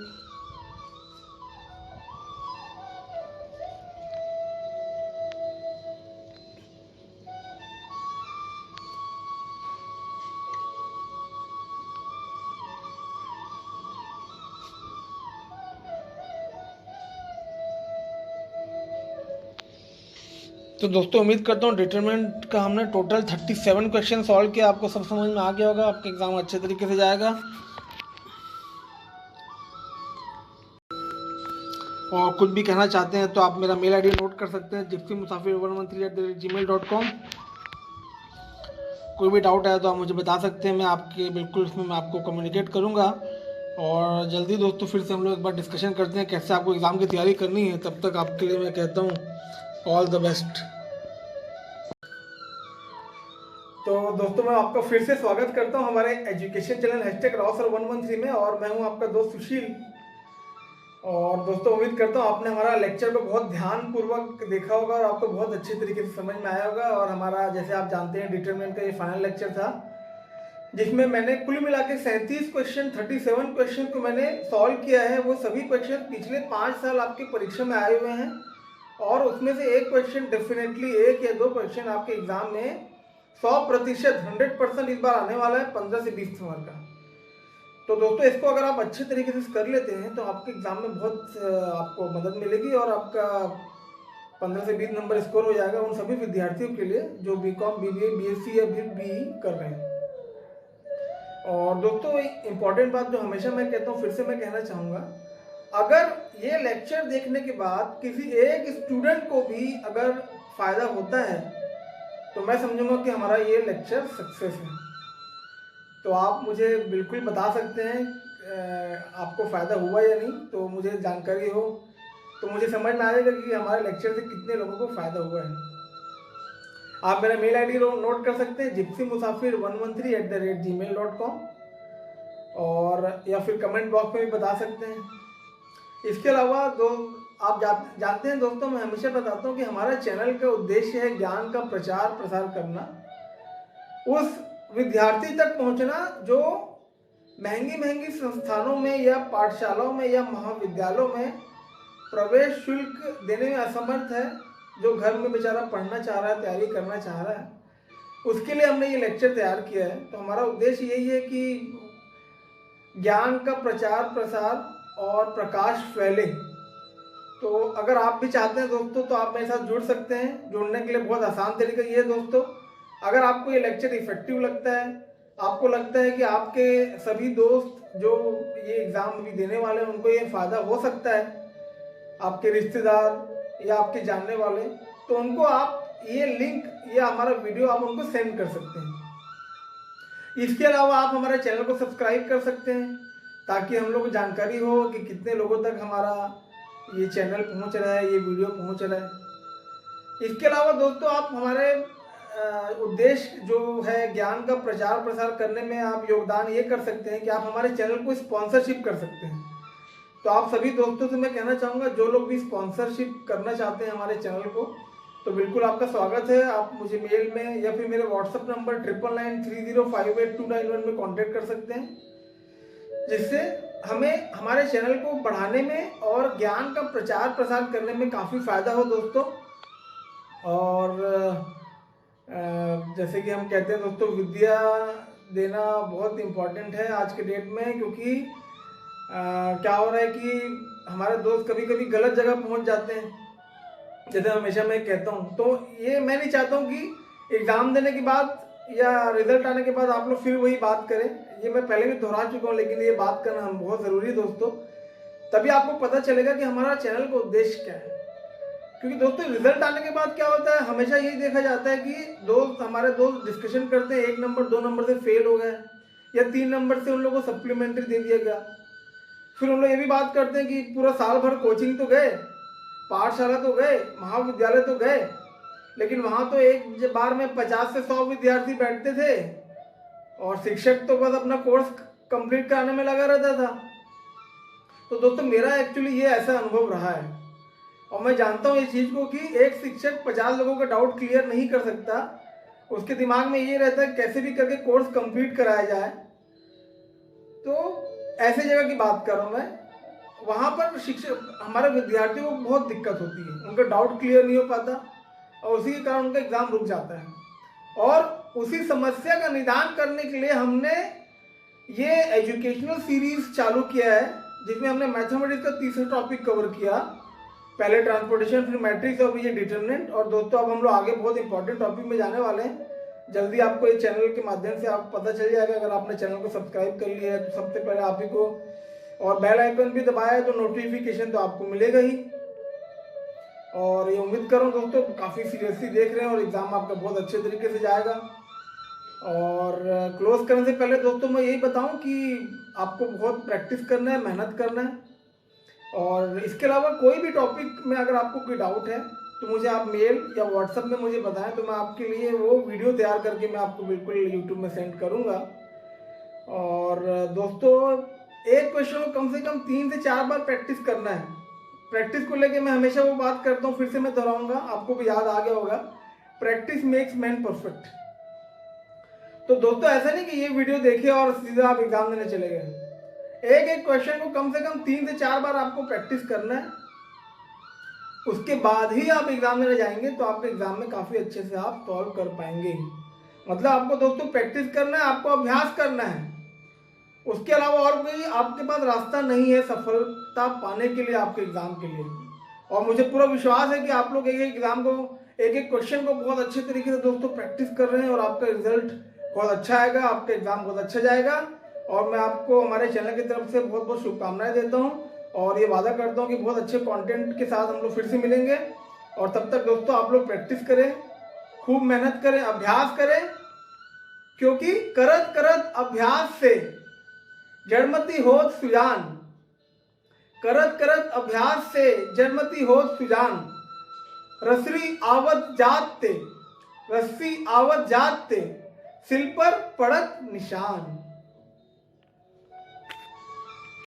तो दोस्तों उम्मीद करता हूँ डिटरमिनेंट का हमने टोटल 37 क्वेश्चन सॉल्व किया, आपको सब समझ में आ गया होगा, आपका एग्ज़ाम अच्छे तरीके से जाएगा। और कुछ भी कहना चाहते हैं तो आप मेरा मेल आईडी नोट कर सकते हैं, gypsymusafir113@gmail.com। कोई भी डाउट है तो आप मुझे बता सकते हैं, मैं आपके बिल्कुल इसमें मैं आपको कम्युनिकेट करूँगा। और जल्दी दोस्तों फिर से हम लोग एक बार डिस्कशन करते हैं कैसे आपको एग्ज़ाम की तैयारी करनी है। तब तक आपके लिए मैं कहता हूँ ऑल द बेस्ट। तो दोस्तों मैं आपका फिर से स्वागत करता हूं हमारे एजुकेशन चैनल #Rosser113 में, और मैं हूं आपका दोस्त सुशील। और दोस्तों उम्मीद करता हूं आपने हमारा लेक्चर को बहुत ध्यानपूर्वक देखा होगा और आपको बहुत अच्छे तरीके से समझ में आया होगा। और हमारा जैसे आप जानते हैं डिटरमिनेंट का ये फाइनल लेक्चर था, जिसमें मैंने कुल मिला के 37 क्वेश्चन 37 क्वेश्चन को मैंने सॉल्व किया है। वो सभी क्वेश्चन पिछले 5 साल आपके परीक्षा में आए हुए हैं, और उसमें से एक क्वेश्चन डेफिनेटली, एक या दो क्वेश्चन आपके एग्जाम में 100% 100% इस बार आने वाला है 15 से 20 नंबर का। तो दोस्तों इसको अगर आप अच्छे तरीके से कर लेते हैं तो आपके एग्जाम में बहुत आपको मदद मिलेगी, और आपका 15 से 20 नंबर स्कोर हो जाएगा उन सभी विद्यार्थियों के लिए जो BCom, BBA, BSc या फिर BE कर रहे हैं। और दोस्तों इम्पॉर्टेंट बात जो हमेशा मैं कहता हूँ, फिर से मैं कहना चाहूँगा, अगर ये लेक्चर देखने के बाद किसी एक स्टूडेंट को भी अगर फ़ायदा होता है तो मैं समझूंगा कि हमारा ये लेक्चर सक्सेस है। तो आप मुझे बिल्कुल बता सकते हैं आपको फ़ायदा हुआ या नहीं, तो मुझे जानकारी हो तो मुझे समझ में आएगा कि हमारे लेक्चर से कितने लोगों को फ़ायदा हुआ है। आप मेरा मेल आईडी नोट कर सकते हैं gypsymusafir113@gmail.com, और या फिर कमेंट बॉक्स में भी बता सकते हैं। इसके अलावा आप जानते हैं दोस्तों, मैं हमेशा बताता हूँ कि हमारा चैनल का उद्देश्य है ज्ञान का प्रचार प्रसार करना, उस विद्यार्थी तक पहुँचना जो महंगी संस्थानों में या पाठशालाओं में या महाविद्यालयों में प्रवेश शुल्क देने में असमर्थ है, जो घर में बेचारा पढ़ना चाह रहा है, तैयारी करना चाह रहा है, उसके लिए हमने ये लेक्चर तैयार किया है। तो हमारा उद्देश्य यही है कि ज्ञान का प्रचार प्रसार और प्रकाश फैले। तो अगर आप भी चाहते हैं दोस्तों तो आप मेरे साथ जुड़ सकते हैं। जुड़ने के लिए बहुत आसान तरीका ये है दोस्तों, अगर आपको ये लेक्चर इफेक्टिव लगता है, आपको लगता है कि आपके सभी दोस्त जो ये एग्ज़ाम भी देने वाले हैं उनको ये फ़ायदा हो सकता है, आपके रिश्तेदार या आपके जानने वाले, तो उनको आप ये लिंक या हमारा वीडियो आप उनको सेंड कर सकते हैं। इसके अलावा आप हमारे चैनल को सब्सक्राइब कर सकते हैं ताकि हम लोग को जानकारी हो कि कितने लोगों तक हमारा ये चैनल पहुंच रहा है, ये वीडियो पहुंच रहा है। इसके अलावा दोस्तों आप हमारे उद्देश्य जो है ज्ञान का प्रचार प्रसार करने में आप योगदान ये कर सकते हैं कि आप हमारे चैनल को स्पॉन्सरशिप कर सकते हैं। तो आप सभी दोस्तों से मैं कहना चाहूँगा, जो लोग भी स्पॉन्सरशिप करना चाहते हैं हमारे चैनल को, तो बिल्कुल आपका स्वागत है। आप मुझे मेल में या फिर मेरे व्हाट्सएप नंबर 9993058291 में कॉन्टेक्ट कर सकते हैं, जिससे हमें हमारे चैनल को बढ़ाने में और ज्ञान का प्रचार प्रसार करने में काफ़ी फ़ायदा हो दोस्तों। और जैसे कि हम कहते हैं दोस्तों, विद्या देना बहुत इम्पोर्टेंट है आज के डेट में, क्योंकि क्या हो रहा है कि हमारे दोस्त कभी कभी गलत जगह पहुंच जाते हैं, जैसे हमेशा मैं कहता हूं। तो ये मैं नहीं चाहता हूं कि एग्ज़ाम देने के बाद या रिजल्ट आने के बाद आप लोग फिर वही बात करें। ये मैं पहले भी दोहरा चुका हूँ, लेकिन ये बात करना हम बहुत ज़रूरी है दोस्तों, तभी आपको पता चलेगा कि हमारा चैनल का उद्देश्य क्या है। क्योंकि दोस्तों रिजल्ट आने के बाद क्या होता है, हमेशा यही देखा जाता है कि हमारे दोस्त डिस्कशन करते हैं 1 नंबर 2 नंबर से फेल हो गए या 3 नंबर से उन लोगों को सप्लीमेंट्री दे दिया गया। फिर उन लोग ये भी बात करते हैं कि पूरा साल भर कोचिंग तो गए, पाठशाला तो गए, महाविद्यालय तो गए, लेकिन वहाँ तो एक बार में 50 से 100 विद्यार्थी बैठते थे और शिक्षक तो बस अपना कोर्स कंप्लीट कराने में लगा रहता था। तो दोस्तों मेरा एक्चुअली ये ऐसा अनुभव रहा है, और मैं जानता हूँ इस चीज़ को कि एक शिक्षक 50 लोगों का डाउट क्लियर नहीं कर सकता। उसके दिमाग में ये रहता है कैसे भी करके कोर्स कंप्लीट कराया जाए। तो ऐसे जगह की बात कर रहा हूँ मैं, वहाँ पर शिक्षक हमारे विद्यार्थियों को बहुत दिक्कत होती है, उनका डाउट क्लियर नहीं हो पाता और उसी के कारण उनका एग्ज़ाम रुक जाता है। और उसी समस्या का निदान करने के लिए हमने ये एजुकेशनल सीरीज चालू किया है, जिसमें हमने मैथमेटिक्स का तीसरा टॉपिक कवर किया, पहले ट्रांसपोर्टेशन, फिर मैट्रिक्स और ये डिटर्मिनेंट। और दोस्तों अब हम लोग आगे बहुत इंपॉर्टेंट टॉपिक में जाने वाले हैं। जल्दी आपको इस चैनल के माध्यम से आप पता चल जाएगा। अगर आपने चैनल को सब्सक्राइब कर लिया है तो सबसे पहले आप ही को, और बेल आइकन भी दबाया है तो नोटिफिकेशन तो आपको मिलेगा ही। और ये उम्मीद करूँ दोस्तों काफ़ी सीरियसली देख रहे हैं और एग्ज़ाम आपका बहुत अच्छे तरीके से जाएगा। और क्लोज करने से पहले दोस्तों मैं यही बताऊं कि आपको बहुत प्रैक्टिस करना है, मेहनत करना है। और इसके अलावा कोई भी टॉपिक में अगर आपको कोई डाउट है तो मुझे आप मेल या व्हाट्सएप में मुझे बताएं, तो मैं आपके लिए वो वीडियो तैयार करके मैं आपको बिल्कुल यूट्यूब में सेंड करूँगा। और दोस्तों एक क्वेश्चन को कम से कम 3 से 4 बार प्रैक्टिस करना है। प्रैक्टिस को लेके मैं हमेशा वो बात करता हूँ, फिर से मैं दोहराऊंगा, आपको भी याद आ गया होगा, प्रैक्टिस मेक्स मैन परफेक्ट। तो दोस्तों ऐसा नहीं कि ये वीडियो देखे और सीधा आप एग्जाम देने चले गए। एक एक क्वेश्चन को कम से कम 3 से 4 बार आपको प्रैक्टिस करना है, उसके बाद ही आप एग्जाम देने जाएंगे तो आपके एग्जाम में काफ़ी अच्छे से आप सॉल्व कर पाएंगे। मतलब आपको दोस्तों प्रैक्टिस करना है, आपको अभ्यास करना है, उसके अलावा और कोई आपके पास रास्ता नहीं है सफलता पाने के लिए, आपके एग्जाम के लिए। और मुझे पूरा विश्वास है कि आप लोग एक एक एग्जाम को, एक एक क्वेश्चन को बहुत अच्छे तरीके से दोस्तों प्रैक्टिस कर रहे हैं और आपका रिजल्ट बहुत अच्छा आएगा, आपका एग्जाम बहुत अच्छा जाएगा। और मैं आपको हमारे चैनल की तरफ से बहुत बहुत शुभकामनाएं देता हूँ और ये वादा करता हूँ कि बहुत अच्छे कंटेंट के साथ हम लोग फिर से मिलेंगे। और तब तक दोस्तों आप लोग प्रैक्टिस करें, खूब मेहनत करें, अभ्यास करें, क्योंकि करत करत अभ्यास से जड़मति होत सुजान, करत करत अभ्यास से जड़मति होत सुजान, रसरी आवत जात ते, रस्सी आवत जात ते, सिल पर पड़त निशान।